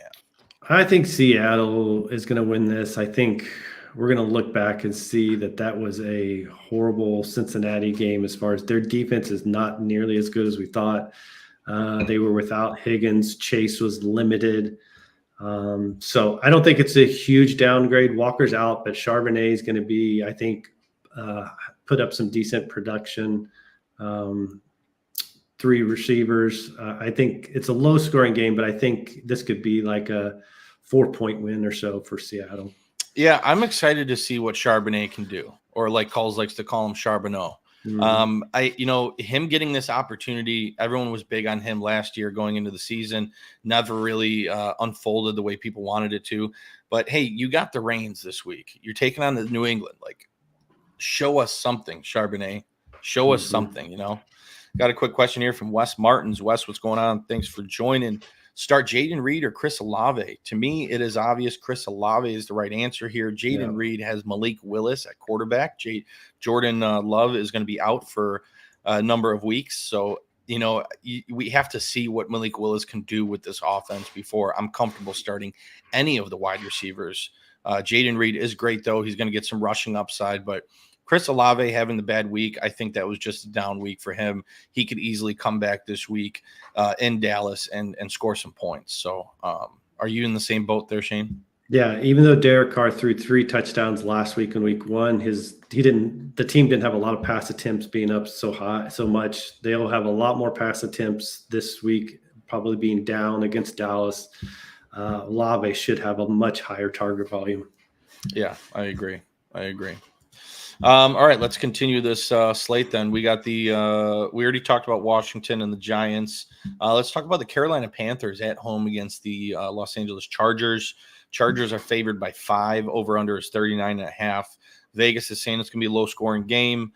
I think Seattle is going to win this. I think we're going to look back and see that was a horrible Cincinnati game as far as their defense is not nearly as good as we thought. They were without Higgins. Chase was limited. So I don't think it's a huge downgrade. Walker's out, but Charbonnet is going to be, I think, put up some decent production. 3 receivers. I think it's a low scoring game, but I think this could be like a 4-point win or so for Seattle. Yeah, I'm excited to see what Charbonnet can do, or like Coles likes to call him Charbonneau. Him getting this opportunity, everyone was big on him last year going into the season, never really unfolded the way people wanted it to. But hey, you got the reins this week. You're taking on the New England. Like, show us something, Charbonnet. Show us something, Got a quick question here from Wes Martins. Wes, what's going on? Thanks for joining. Start Jayden Reed or Chris Olave? To me, it is obvious Chris Olave is the right answer here. Jayden Reed has Malik Willis at quarterback. Jordan Love is going to be out for a number of weeks. So, we have to see what Malik Willis can do with this offense before I'm comfortable starting any of the wide receivers. Jayden Reed is great, though. He's going to get some rushing upside, but Chris Olave having the bad week, I think that was just a down week for him. He could easily come back this week in Dallas and score some points. So are you in the same boat there, Shane? Yeah, even though Derek Carr threw 3 touchdowns last week in week 1, the team didn't have a lot of pass attempts being up so much. They'll have a lot more pass attempts this week, probably being down against Dallas. Olave should have a much higher target volume. Yeah, I agree. All right, let's continue this slate then. We got we already talked about Washington and the Giants. Let's talk about the Carolina Panthers at home against the Los Angeles Chargers. Chargers are favored by 5. Over under is 39.5. Vegas is saying it's going to be a low scoring game.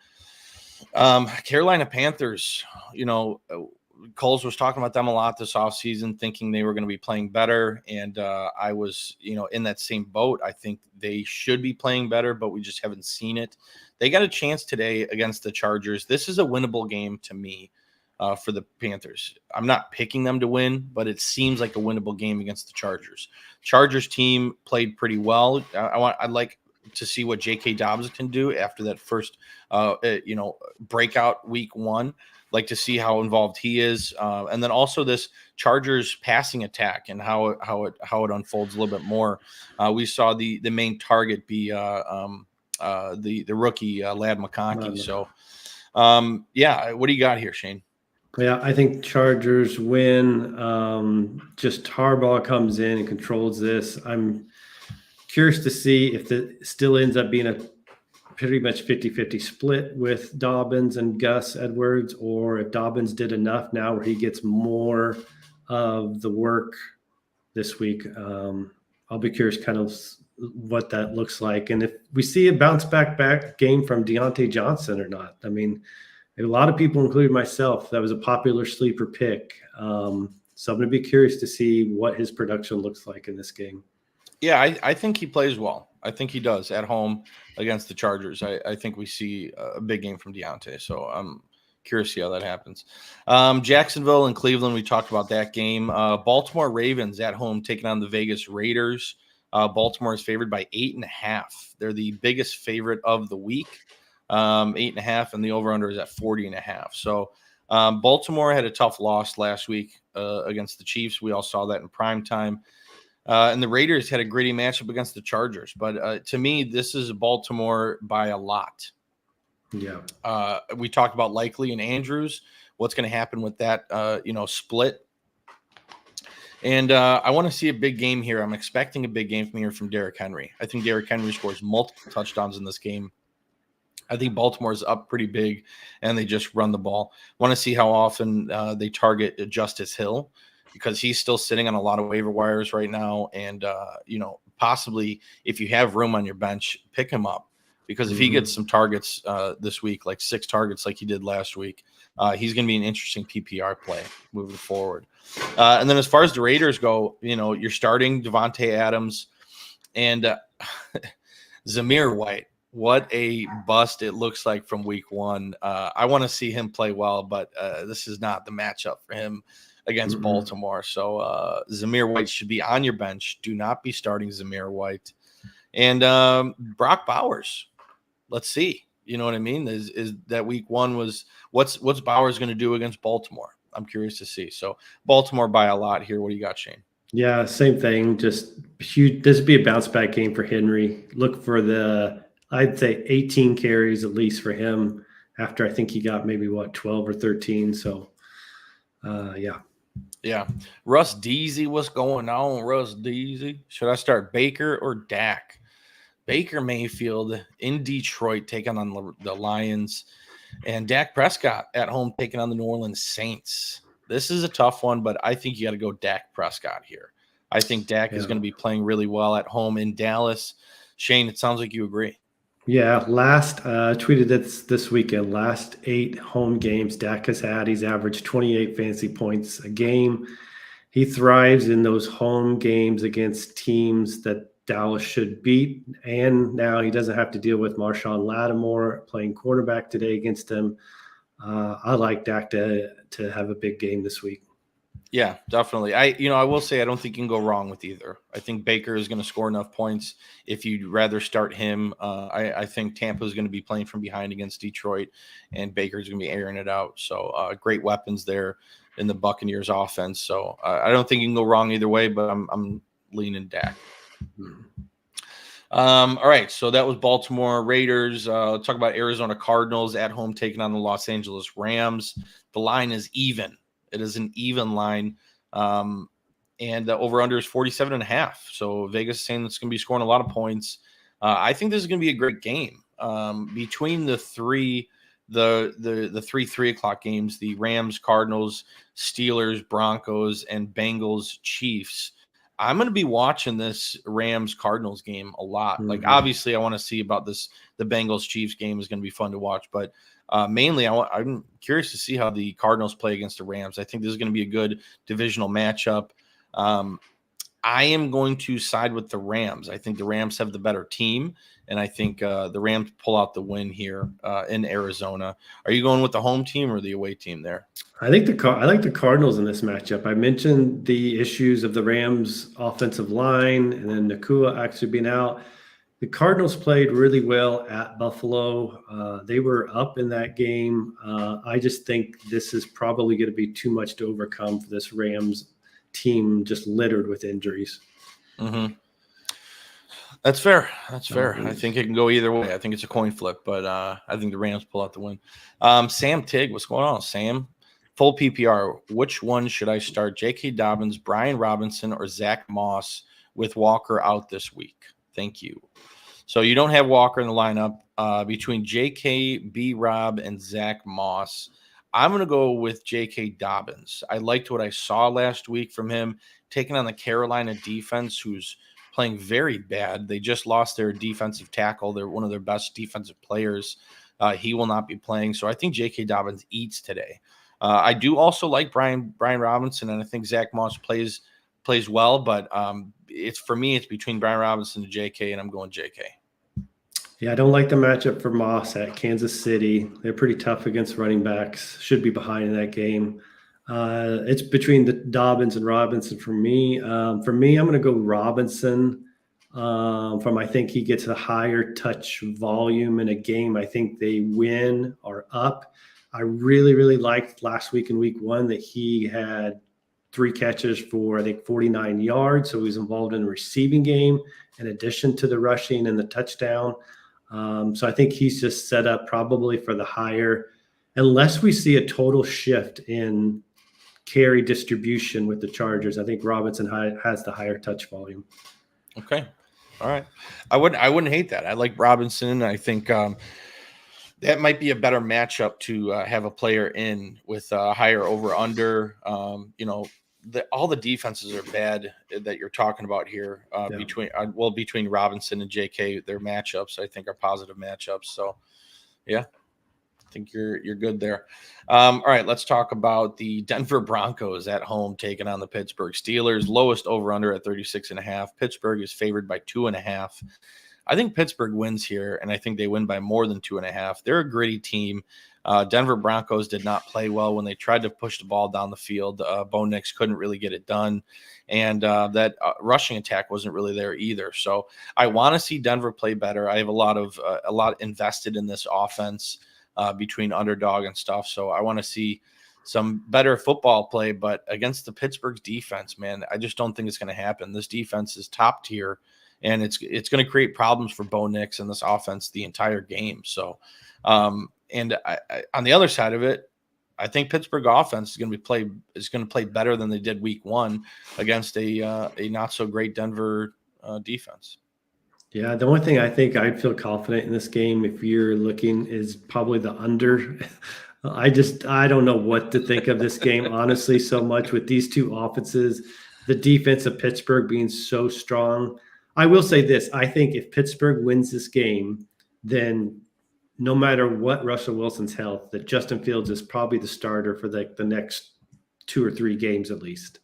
Carolina Panthers, Coles was talking about them a lot this offseason, thinking they were going to be playing better. And I was, in that same boat. I think they should be playing better, but we just haven't seen it. They got a chance today against the Chargers. This is a winnable game to me for the Panthers. I'm not picking them to win, but it seems like a winnable game against the Chargers. Chargers team played pretty well. I'd like to see what J.K. Dobbins can do after that first, breakout week 1. Like to see how involved he is, and then also this Chargers passing attack and how it unfolds a little bit more. We saw the main target be the rookie Ladd McConkey. So, what do you got here, Shane? Yeah, I think Chargers win. Just Harbaugh comes in and controls this. I'm curious to see if it still ends up being a pretty much 50-50 split with Dobbins and Gus Edwards, or if Dobbins did enough now where he gets more of the work this week. I'll be curious kind of what that looks like. And if we see a bounce back game from Deontay Johnson or not. I mean, a lot of people, including myself, that was a popular sleeper pick. So I'm going to be curious to see what his production looks like in this game. Yeah, I think he plays well. I think he does at home against the Chargers. I think we see a big game from Deontay. So I'm curious to see how that happens. Jacksonville and Cleveland, we talked about that game. Baltimore Ravens at home taking on the Vegas Raiders. Baltimore is favored by 8.5. They're the biggest favorite of the week. 8.5, and the over-under is at 40.5. So Baltimore had a tough loss last week against the Chiefs. We all saw that in prime time. And the Raiders had a gritty matchup against the Chargers. But to me, this is Baltimore by a lot. Yeah. We talked about Likely and Andrews. What's going to happen with that, split? And I want to see a big game here. I'm expecting a big game from Derrick Henry. I think Derrick Henry scores multiple touchdowns in this game. I think Baltimore's up pretty big, and they just run the ball. Want to see how often they target Justice Hill, because he's still sitting on a lot of waiver wires right now. And, possibly, if you have room on your bench, pick him up, because if he gets some targets this week, like 6 targets like he did last week, he's going to be an interesting PPR play moving forward. And then as far as the Raiders go, you're starting Devontae Adams and Zamir White. What a bust it looks like from week 1. I want to see him play well, but this is not the matchup for him against Baltimore. So Zamir White should be on your bench. Do not be starting Zamir White. And Brock Bowers. Let's see. You know what I mean? Is that week 1 was what's Bowers going to do against Baltimore? I'm curious to see. So Baltimore by a lot here. What do you got, Shane? Yeah, same thing. Just huge. This would be a bounce back game for Henry. Look for I'd say 18 carries at least for him after I think he got maybe 12 or 13. So, yeah. Yeah. Russ Deasy, what's going on, Russ Deasy? Should I start Baker or Dak? Baker Mayfield in Detroit taking on the Lions, and Dak Prescott at home taking on the New Orleans Saints. This is a tough one, but I think you got to go Dak Prescott here. I think Dak is going to be playing really well at home in Dallas. Shane, it sounds like you agree. Yeah, tweeted this weekend, last 8 home games Dak has had, he's averaged 28 fantasy points a game. He thrives in those home games against teams that Dallas should beat, and now he doesn't have to deal with Marshawn Lattimore playing quarterback today against him. I like Dak to have a big game this week. Yeah, definitely. I will say I don't think you can go wrong with either. I think Baker is going to score enough points if you'd rather start him. I think Tampa is going to be playing from behind against Detroit, and Baker is going to be airing it out. So great weapons there in the Buccaneers offense. So I don't think you can go wrong either way, but I'm leaning Dak. All right, so that was Baltimore Raiders. Let's talk about Arizona Cardinals at home taking on the Los Angeles Rams. The line is even. It is an even line, and the over-under is 47.5. So Vegas is saying it's going to be scoring a lot of points. I think this is going to be a great game. Between the three 3 o'clock games, the Rams, Cardinals, Steelers, Broncos, and Bengals, Chiefs, I'm going to be watching this Rams Cardinals game a lot. Like, obviously I want to see about the Bengals Chiefs game is going to be fun to watch, but mainly I'm curious to see how the Cardinals play against the Rams. I think this is going to be a good divisional matchup. I am going to side with the Rams. I think the Rams have the better team, and I think the Rams pull out the win here in Arizona. Are you going with the home team or the away team there? I like the Cardinals in this matchup. I mentioned the issues of the Rams offensive line and then Nakua actually being out. The Cardinals played really well at Buffalo. They were up in that game. I just think this is probably going to be too much to overcome for this Rams team, just littered with injuries. Mm-hmm. That's fair. That's fair. I think it can go either way. I think it's a coin flip, but I think the Rams pull out the win. Sam Tig, what's going on, Sam? Full PPR. Which one should I start? J.K. Dobbins, Brian Robinson, or Zach Moss with Walker out this week? Thank you. So you don't have Walker in the lineup. Between J.K., B-Rob, and Zach Moss, I'm going to go with J.K. Dobbins. I liked what I saw last week from him, taking on the Carolina defense, who's playing very bad. They just lost their defensive tackle. They're one of their best defensive players. He will not be playing. So I think J.K. Dobbins eats today. I do also like Brian Robinson, and I think Zach Moss plays well, but it's between Brian Robinson and J.K., and I'm going J.K. Yeah, I don't like the matchup for Moss at Kansas City. They're pretty tough against running backs. Should be behind in that game. It's between the Dobbins and Robinson for me. I'm going to go Robinson. I think he gets a higher touch volume in a game. I think they win or up. I really, really liked last week in week 1 that he had 3 catches for, I think, 49 yards. So he was involved in the receiving game in addition to the rushing and the touchdown. So I think he's just set up probably for the higher, unless we see a total shift in carry distribution with the Chargers. I think Robinson has the higher touch volume. Okay. All right. I wouldn't hate that. I like Robinson. I think that might be a better matchup to have a player in with a higher over under. all the defenses are bad that you're talking about here. Between Robinson and JK, their matchups I think are positive matchups. So, yeah, I think you're good there. All right, let's talk about the Denver Broncos at home taking on the Pittsburgh Steelers. Lowest over under at 36.5. Pittsburgh is favored by 2.5. I think Pittsburgh wins here, and I think they win by more than 2.5. They're a gritty team. Denver Broncos did not play well when they tried to push the ball down the field. Bo Nix couldn't really get it done, and that rushing attack wasn't really there either. So I want to see Denver play better. I have a lot invested in this offense between underdog and stuff. So I want to see some better football play, but against the Pittsburgh's defense, man, I just don't think it's going to happen. This defense is top tier, and it's going to create problems for Bo Nix and this offense the entire game. So, and I, on the other side of it, I think Pittsburgh offense is going to play better than they did week 1 against a not so great Denver defense. Yeah, the only thing I think I'd feel confident in this game, if you're looking, is probably the under. I don't know what to think of this game, honestly, so much with these two offenses, the defense of Pittsburgh being so strong. I will say this. I think if Pittsburgh wins this game, then no matter what Russell Wilson's health, that Justin Fields is probably the starter for the next 2 or 3 games at least.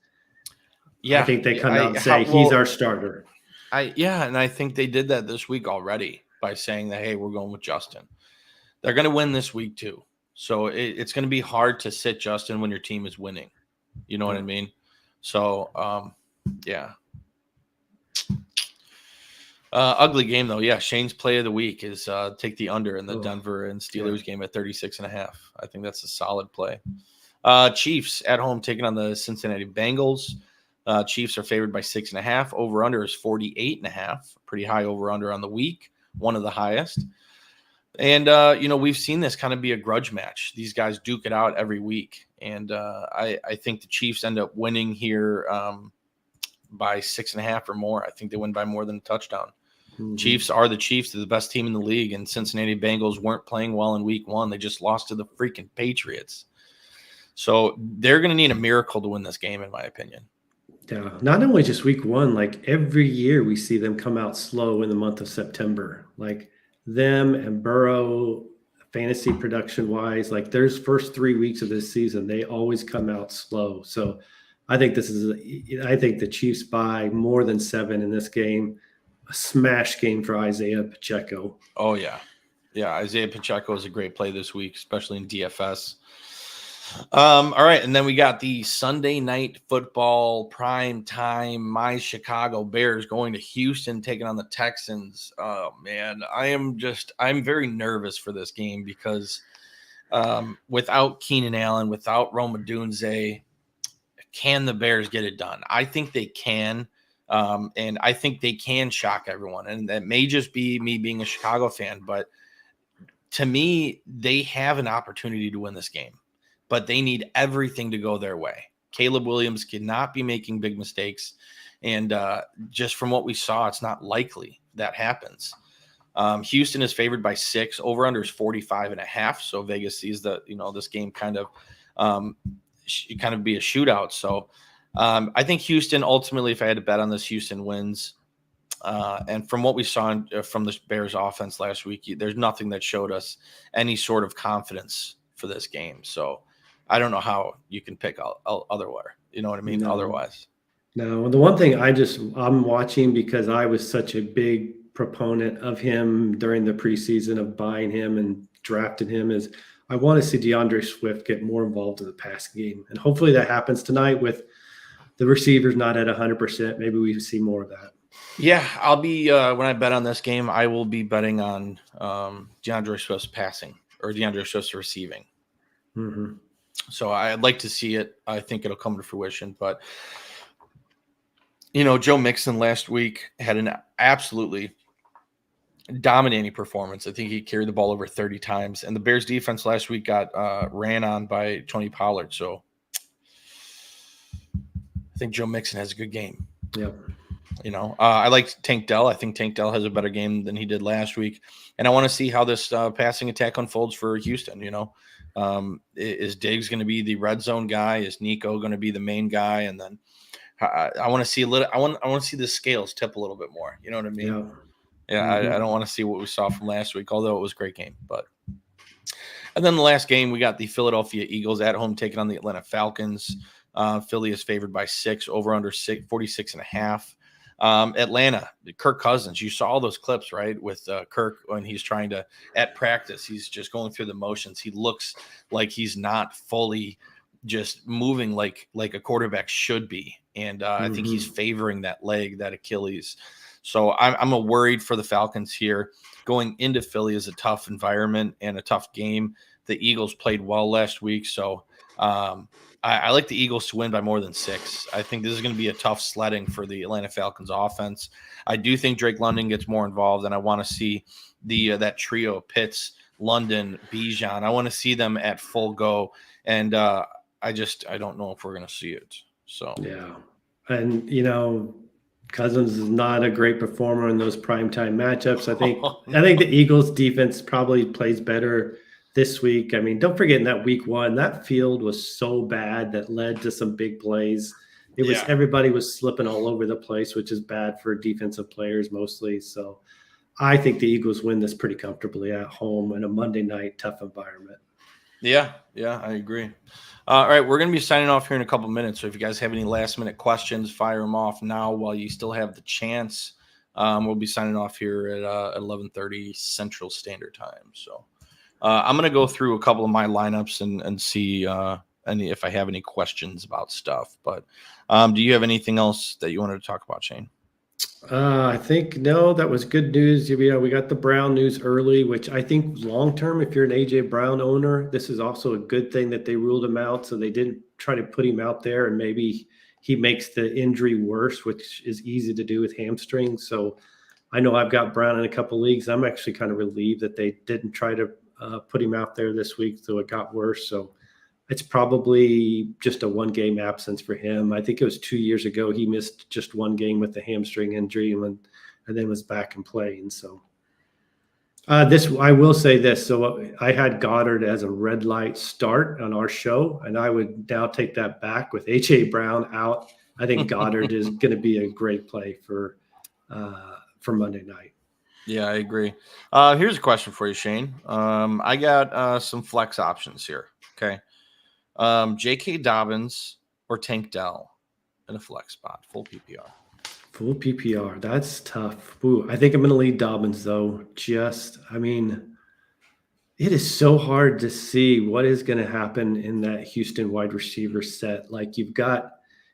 Yeah, I think they come out and say he's our starter. And I think they did that this week already by saying that, hey, we're going with Justin. They're going to win this week too. So it's going to be hard to sit Justin when your team is winning. You know what I mean? So, yeah. Ugly game, though. Yeah, Shane's play of the week is take the under in the Denver and Steelers game at 36.5. I think that's a solid play. Chiefs at home taking on the Cincinnati Bengals. Chiefs are favored by 6.5. Over-under is 48.5. Pretty high over-under on the week. One of the highest. And, we've seen this kind of be a grudge match. These guys duke it out every week. And I think the Chiefs end up winning here by 6.5 or more. I think they win by more than a touchdown. Mm-hmm. Chiefs are the Chiefs. They're the best team in the league. And Cincinnati Bengals weren't playing well in week 1. They just lost to the freaking Patriots. So they're going to need a miracle to win this game, in my opinion. Yeah, not only just week 1, like every year we see them come out slow in the month of September. Like them and Burrow, fantasy production wise, like their first 3 weeks of this season, they always come out slow. So I think I think the Chiefs by more than 7 in this game. A smash game for Isaiah Pacheco. Oh, yeah. Yeah, Isaiah Pacheco is a great play this week, especially in DFS. All right, and then we got the Sunday night football prime time. My Chicago Bears going to Houston, taking on the Texans. Oh man, I'm very nervous for this game because without Keenan Allen, without Rome Odunze, can the Bears get it done? I think they can, and I think they can shock everyone. And that may just be me being a Chicago fan, but to me, they have an opportunity to win this game. But they need everything to go their way. Caleb Williams cannot be making big mistakes. And just from what we saw, it's not likely that happens. Houston is favored by 6. Over-under is 45.5. So Vegas sees that, this game kind of be a shootout. So I think Houston, ultimately, if I had to bet on this, Houston wins. And from what we saw from the Bears offense last week, there's nothing that showed us any sort of confidence for this game. So I don't know how you can pick otherwise. You know what I mean? No. Otherwise. No, the one thing I'm watching because I was such a big proponent of him during the preseason of buying him and drafting him is I want to see DeAndre Swift get more involved in the passing game. And hopefully that happens tonight with the receivers not at 100%. Maybe we see more of that. Yeah, I'll be when I bet on this game, I will be betting on DeAndre Swift's passing or DeAndre Swift's receiving. Mm-hmm. So I'd like to see it. I think it'll come to fruition. But, Joe Mixon last week had an absolutely dominating performance. I think he carried the ball over 30 times. And the Bears defense last week got ran on by Tony Pollard. So I think Joe Mixon has a good game. Yep. I like Tank Dell. I think Tank Dell has a better game than he did last week. And I want to see how this passing attack unfolds for Houston, Is Diggs going to be the red zone guy? Is Nico going to be the main guy? And then I want to see a little. I want to see the scales tip a little bit more. You know what I mean? Yeah. Yeah. Mm-hmm. I don't want to see what we saw from last week, although it was a great game. And then the last game, we got the Philadelphia Eagles at home taking on the Atlanta Falcons. Philly is favored by 6, over under 46.5. Atlanta, Kirk Cousins, you saw all those clips, right? With Kirk when he's trying to, at practice, he's just going through the motions. He looks like he's not fully just moving like a quarterback should be. And I think he's favoring that leg, that Achilles. So I'm worried for the Falcons here. Going into Philly is a tough environment and a tough game. The Eagles played well last week, so I like the Eagles to win by more than 6. I think this is going to be a tough sledding for the Atlanta Falcons offense. I do think Drake London gets more involved, and I want to see that trio, Pitts, London, Bijan. I want to see them at full go, and I don't know if we're going to see it. So yeah, and Cousins is not a great performer in those primetime matchups. I think the Eagles defense probably plays better this week. I mean, don't forget in that week 1, that field was so bad that led to some big plays. Everybody was slipping all over the place, which is bad for defensive players mostly. So I think the Eagles win this pretty comfortably at home in a Monday night tough environment. Yeah, I agree. All right, we're going to be signing off here in a couple minutes. So if you guys have any last-minute questions, fire them off now while you still have the chance. We'll be signing off here at 11:30 Central Standard Time. So I'm going to go through a couple of my lineups and see if I have any questions about stuff. But do you have anything else that you wanted to talk about, Shane? I think no, that was good news. We got the Brown news early, which I think long term, if you're an AJ Brown owner, this is also a good thing that they ruled him out, so they didn't try to put him out there, and maybe he makes the injury worse, which is easy to do with hamstrings. So I know I've got Brown in a couple leagues. I'm actually kind of relieved that they didn't try to put him out there this week, so it got worse. So it's probably just a 1-game absence for him. I think it was 2 years ago he missed just 1 game with the hamstring injury and then was back and playing. So I will say this. So I had Goddard as a red light start on our show, and I would now take that back with A.J. Brown out. I think Goddard is going to be a great play for Monday night. Yeah, I agree. Here's a question for you, Shane. I got some flex options here. Okay. J.K. Dobbins or Tank Dell in a flex spot, full PPR. Full PPR, that's tough. Ooh, I think I'm going to lead Dobbins, though. It is so hard to see what is going to happen in that Houston wide receiver set. Like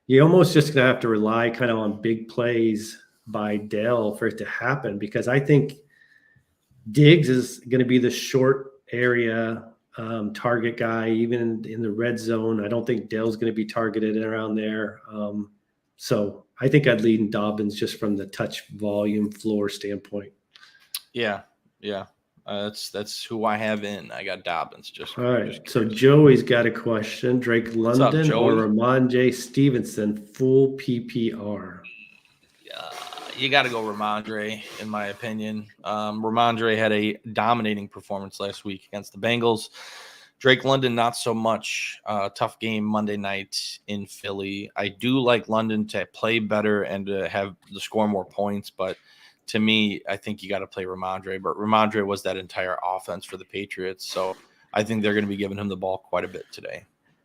you're almost just going to have to rely kind of on big plays by Dell for it to happen, because I think Diggs is going to be the short area target guy, even in the red zone. I don't think Dell's going to be targeted around there. So I think I'd lead in Dobbins just from the touch volume floor standpoint. Yeah. That's who I have in. I got Dobbins. All right. So Joey's got a question. Drake London or Ramondre Stevenson, full PPR? You got to go Ramondre, in my opinion. Ramondre had a dominating performance last week against the Bengals. Drake London, not so much. Tough game Monday night in Philly. I do like London to play better and to score more points, but to me, I think you got to play Ramondre. But Ramondre was that entire offense for the Patriots, so I think they're going to be giving him the ball quite a bit today.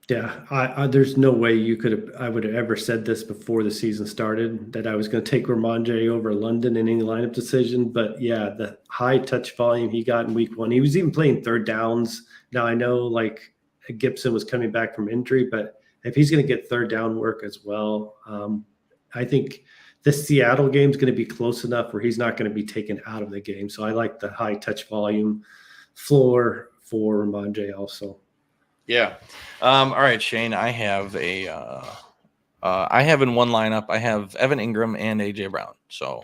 Yeah, there's no way I would have ever said this before the season started, that I was going to take Ramondre over London in any lineup decision. But yeah, the high touch volume he got in week 1, he was even playing third downs. Now I know like Gibson was coming back from injury, but if he's going to get third down work as well, I think the Seattle game is going to be close enough where he's not going to be taken out of the game. So I like the high touch volume floor for Ramondre also. Yeah. All right, Shane, I have I have in one lineup, I have Evan Ingram and AJ Brown. So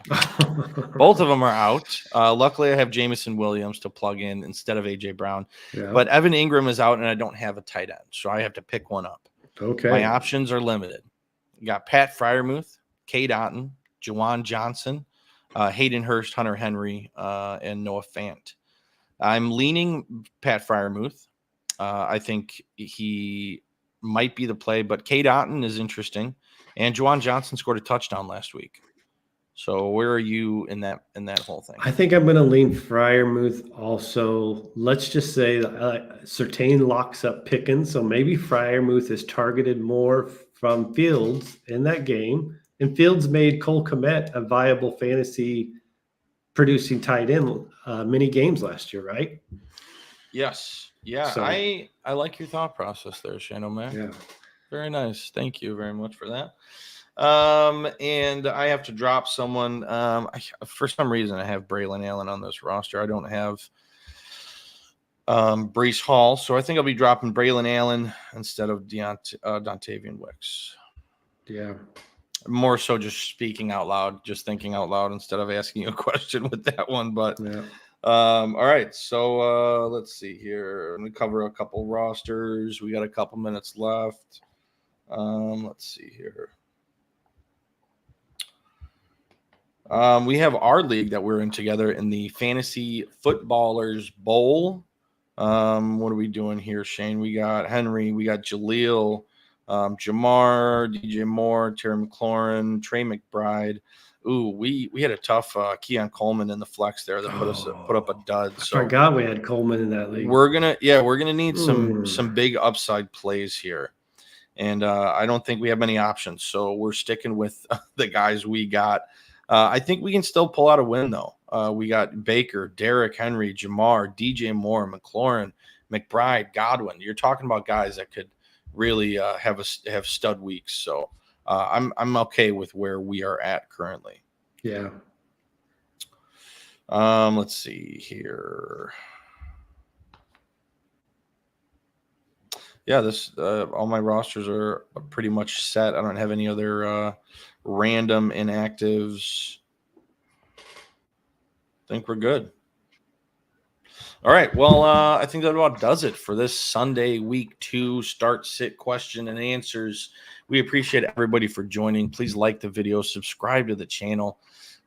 both of them are out. Luckily I have Jameson Williams to plug in instead of AJ Brown, but Evan Ingram is out and I don't have a tight end. So I have to pick one up. Okay. My options are limited. You got Pat Freiermuth, Cade Otton, Juwan Johnson, Hayden Hurst, Hunter Henry, and Noah Fant. I'm leaning Pat Freiermuth. I think he might be the play, but Cade Otton is interesting, and Juwan Johnson scored a touchdown last week. So where are you in that whole thing? I think I'm going to lean Freiermuth also. Let's just say Surtain locks up Pickens, so maybe Freiermuth is targeted more from Fields in that game. And Fields made Cole Kmet a viable fantasy producing tight end many games last year, right? Yes. Yeah. So, I like your thought process there, Shane O'Mac. Yeah. Very nice. Thank you very much for that. And I have to drop someone. For some reason, I have Braylon Allen on this roster. I don't have Breece Hall, so I think I'll be dropping Braylon Allen instead of Dontavian Wicks. Yeah. More so just speaking out loud, just thinking out loud instead of asking you a question with that one. But yeah. All right. So let's see here. I'm going to cover a couple rosters. We got a couple minutes left. Let's see here. We have our league that we're in together in the Fantasy Footballers Bowl. What are we doing here, Shane? We got Henry, we got Jaleel, Jamar, DJ Moore, Terry McLaurin, Trey McBride. Ooh, we had a tough Keon Coleman in the flex there that put up a dud. So I forgot we had Coleman in that league. We're gonna need some big upside plays here. And I don't think we have many options. So we're sticking with the guys we got. I think we can still pull out a win, though. We got Baker, Derrick Henry, Jamar, DJ Moore, McLaurin, McBride, Godwin. You're talking about guys that could really have stud weeks. So I'm okay with where we are at currently. Yeah. Let's see here. Yeah, all my rosters are pretty much set. I don't have any other random inactives. I think we're good. All right. Well, I think that about does it for this Sunday, week 2 start sit question and answers. We appreciate everybody for joining. Please like the video, subscribe to the channel,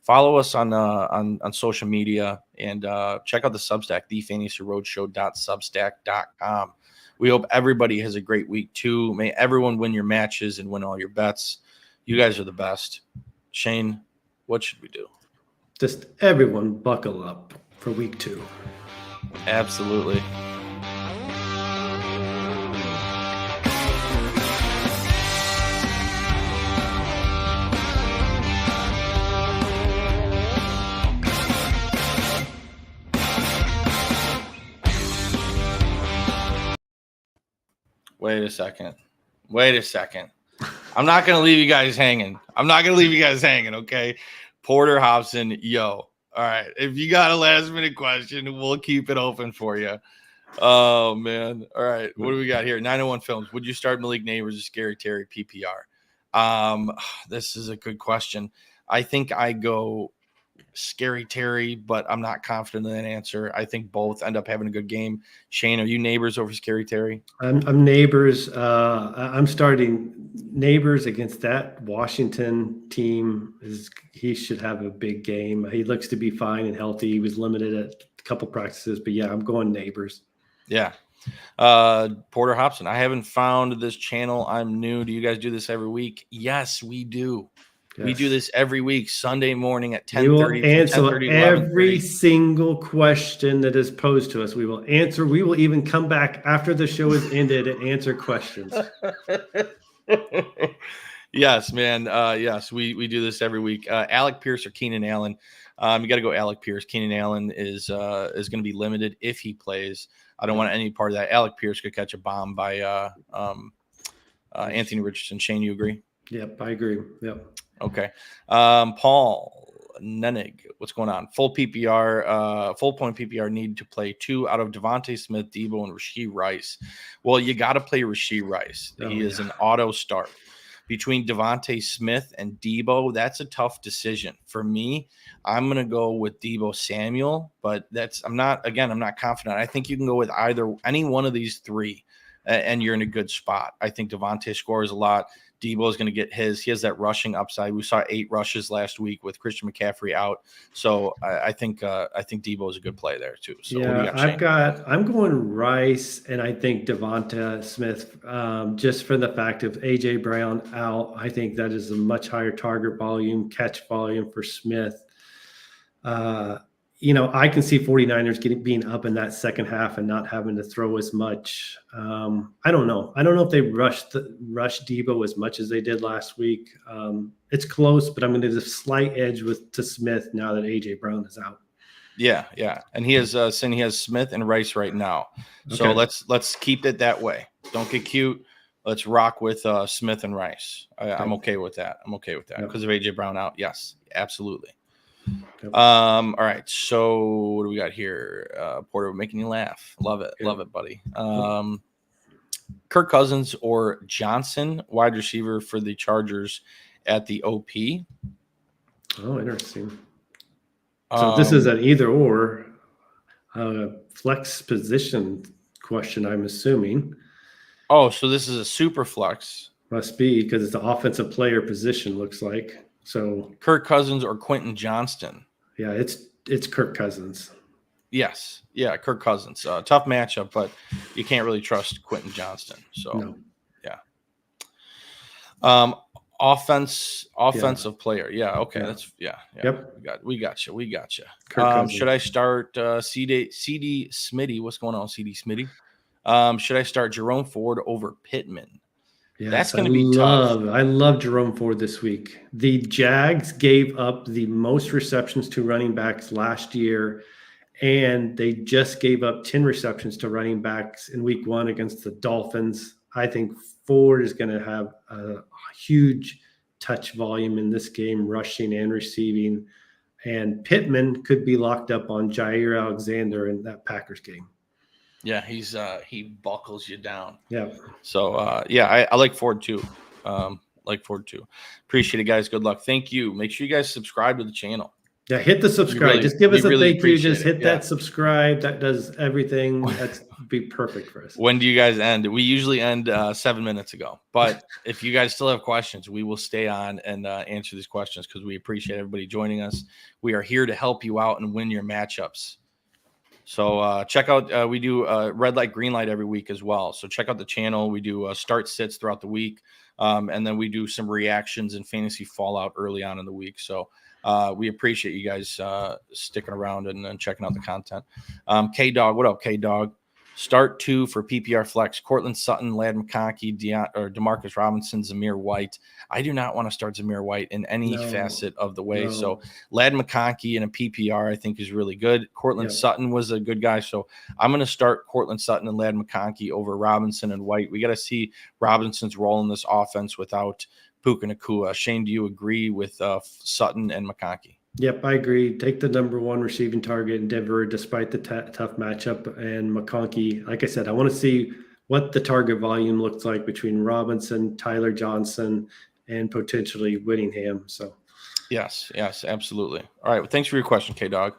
follow us on social media, and check out the Substack, thefantasyroadshow.substack.com. We hope everybody has a great week 2. May everyone win your matches and win all your bets. You guys are the best. Shane, what should we do? Just everyone buckle up for week 2. Absolutely. Wait a second. I'm not going to leave you guys hanging. Okay? Porter Hobson, yo. All right. If you got a last minute question, we'll keep it open for you. Oh, man. All right. What do we got here? 901 Films. Would you start Malik Neighbors or Scary Terry PPR? This is a good question. I think I go Scary Terry, but I'm not confident in that answer. I think both end up having a good game. Shane, are you Neighbors over Scary Terry? I'm Neighbors. I'm starting Neighbors against that Washington team. He should have a big game. He looks to be fine and healthy. He was limited at a couple practices, but yeah, I'm going Neighbors. Yeah. Porter Hobson. I haven't found this channel. I'm new. Do you guys do this every week? Yes, we do. Yes. We do this every week, Sunday morning at 10:30. We will answer every single question that is posed to us. We will answer. We will even come back after the show is ended and answer questions. Yes, man. Yes, we do this every week. Alec Pierce or Keenan Allen. You got to go Alec Pierce. Keenan Allen is going to be limited if he plays. I don't want any part of that. Alec Pierce could catch a bomb by Anthony Richardson. Shane, you agree? Yep, I agree. Yep. Okay. Paul Nenig, what's going on? Full PPR, full point PPR need to play 2 out of Devontae Smith, Debo, and Rashee Rice. Well, you got to play Rashee Rice. He is an auto start. Between Devontae Smith and Debo, that's a tough decision. For me, I'm going to go with Debo Samuel, but I'm not confident. I think you can go with any one of these 3. and you're in a good spot. I think Devontae scores a lot. Debo is going to get his. He has that rushing upside. We saw 8 rushes last week with Christian McCaffrey out. So I think Debo is a good play there too. So what do you got, I'm going Rice, and I think Devonta Smith, just for the fact of AJ Brown out. I think that is a much higher target volume, catch volume for Smith. I can see 49ers being up in that second half and not having to throw as much. I don't know. I don't know if they rushed Debo as much as they did last week. It's close, but I'm going to do a slight edge to Smith now that AJ Brown is out. Yeah, and he has Smith and Rice right now. So let's keep it that way. Don't get cute. Let's rock with Smith and Rice. I'm okay with that. Because of AJ Brown out. Yes, absolutely. All right. So what do we got here? Porter, making you laugh. Love it, buddy. Kirk Cousins or Johnson, wide receiver for the Chargers at the OP. Oh, interesting. So this is an either or flex position question, I'm assuming. Oh, so this is a super flex. Must be, because it's the offensive player position, looks like. So Kirk Cousins or Quentin Johnston. Yeah, it's Kirk Cousins. Yes. Yeah, Kirk Cousins. Tough matchup, but you can't really trust Quentin Johnston. So no. Yeah. Offensive player. Yeah. Okay. That's Yep. We got you. Should I start CD Smitty? What's going on, CD Smitty? Should I start Jerome Ford over Pittman? Yes, that's going to be tough. I love Jerome Ford this week. The Jags gave up the most receptions to running backs last year, and they just gave up 10 receptions to running backs in week 1 against the Dolphins. I think Ford is going to have a huge touch volume in this game, rushing and receiving. And Pittman could be locked up on Jair Alexander in that Packers game. Yeah, he buckles you down. Yeah. So I like Ford too. Appreciate it, guys. Good luck. Thank you. Make sure you guys subscribe to the channel. Yeah, hit the subscribe. Just give us a thank you. Just hit that subscribe. That does everything. That's be perfect for us. When do you guys end? We usually end 7 minutes ago. But if you guys still have questions, we will stay on and answer these questions because we appreciate everybody joining us. We are here to help you out and win your matchups. So check out, we do red light, green light every week as well. So check out the channel. We do start sits throughout the week. And then we do some reactions and fantasy fallout early on in the week. So we appreciate you guys sticking around and checking out the content. K-Dog, what up, K-Dog? Start 2 for PPR Flex. Cortland Sutton, Ladd McConkey, Demarcus Robinson, Zamir White. I do not want to start Zamir White in any facet of the way. So Ladd McConkey in a PPR I think is really good. Cortland Sutton was a good guy. So I'm going to start Cortland Sutton and Ladd McConkey over Robinson and White. We got to see Robinson's role in this offense without Puka Nacua. Shane, do you agree with Sutton and McConkey? Yep, I agree. Take the number 1 receiving target in Denver despite the tough matchup. And McConkey, like I said, I want to see what the target volume looks like between Robinson, Tyler Johnson, and potentially Whittingham. So, yes, absolutely. All right. Well, thanks for your question, K-Dog.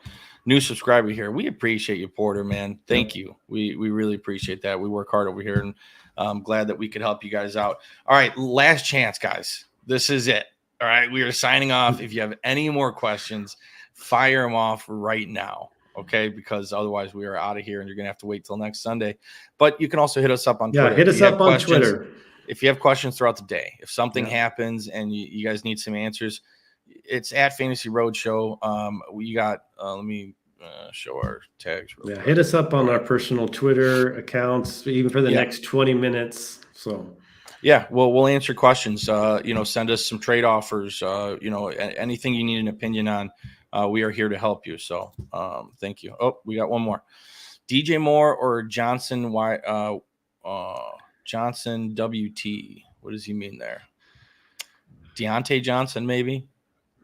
New subscriber here. We appreciate you, Porter, man. Thank you. We really appreciate that. We work hard over here, and I'm glad that we could help you guys out. All right. Last chance, guys. This is it. All right, we are signing off. If you have any more questions, fire them off right now, okay? Because otherwise we are out of here and you're going to have to wait till next Sunday. But you can also hit us up on Twitter. Yeah, hit us up on Twitter. If you have questions throughout the day, if something happens and you guys need some answers, it's at Fantasy Roadshow. We got, let me show our tags. Yeah, hit us up on our personal Twitter accounts, even for the next 20 minutes. So. Yeah, well, we'll answer questions. Send us some trade offers. Anything you need an opinion on, we are here to help you. So, thank you. Oh, we got one more. DJ Moore or Johnson? Johnson WT. What does he mean there? Deontay Johnson, maybe.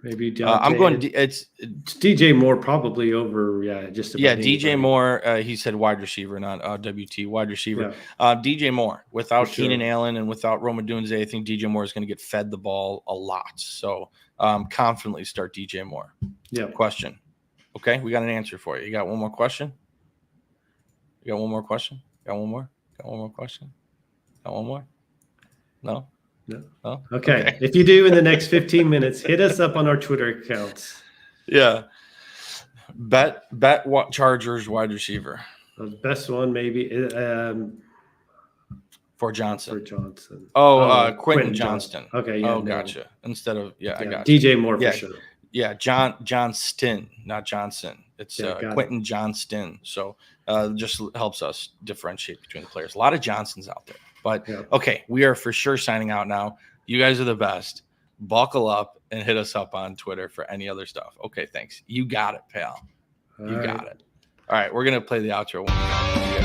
Maybe I'm going. It's DJ Moore probably over. DJ Moore. He said wide receiver, not WT. Wide receiver. Yeah. DJ Moore. Without Keenan Allen and without Rome Odunze, I think DJ Moore is going to get fed the ball a lot. So confidently start DJ Moore. Yeah. Question. Okay, we got an answer for you. You got one more question? You got one more question? Got one more question? Got one more? No? No. Oh, Okay. If you do in the next 15 minutes, hit us up on our Twitter accounts. Yeah. Bet what Chargers wide receiver The best one maybe for Johnson. for Johnson. Quentin Johnston. Okay. Yeah, Gotcha. Instead of I got DJ Moore Yeah. for sure. Yeah, Johnston, not Johnson. It's got Quentin Johnston. So just helps us differentiate between the players. A lot of Johnsons out there. But okay, we are for sure signing out now. You guys are the best. Buckle up and hit us up on Twitter for any other stuff. Okay, thanks. You got it, pal. You got it. All right, we're going to play the outro.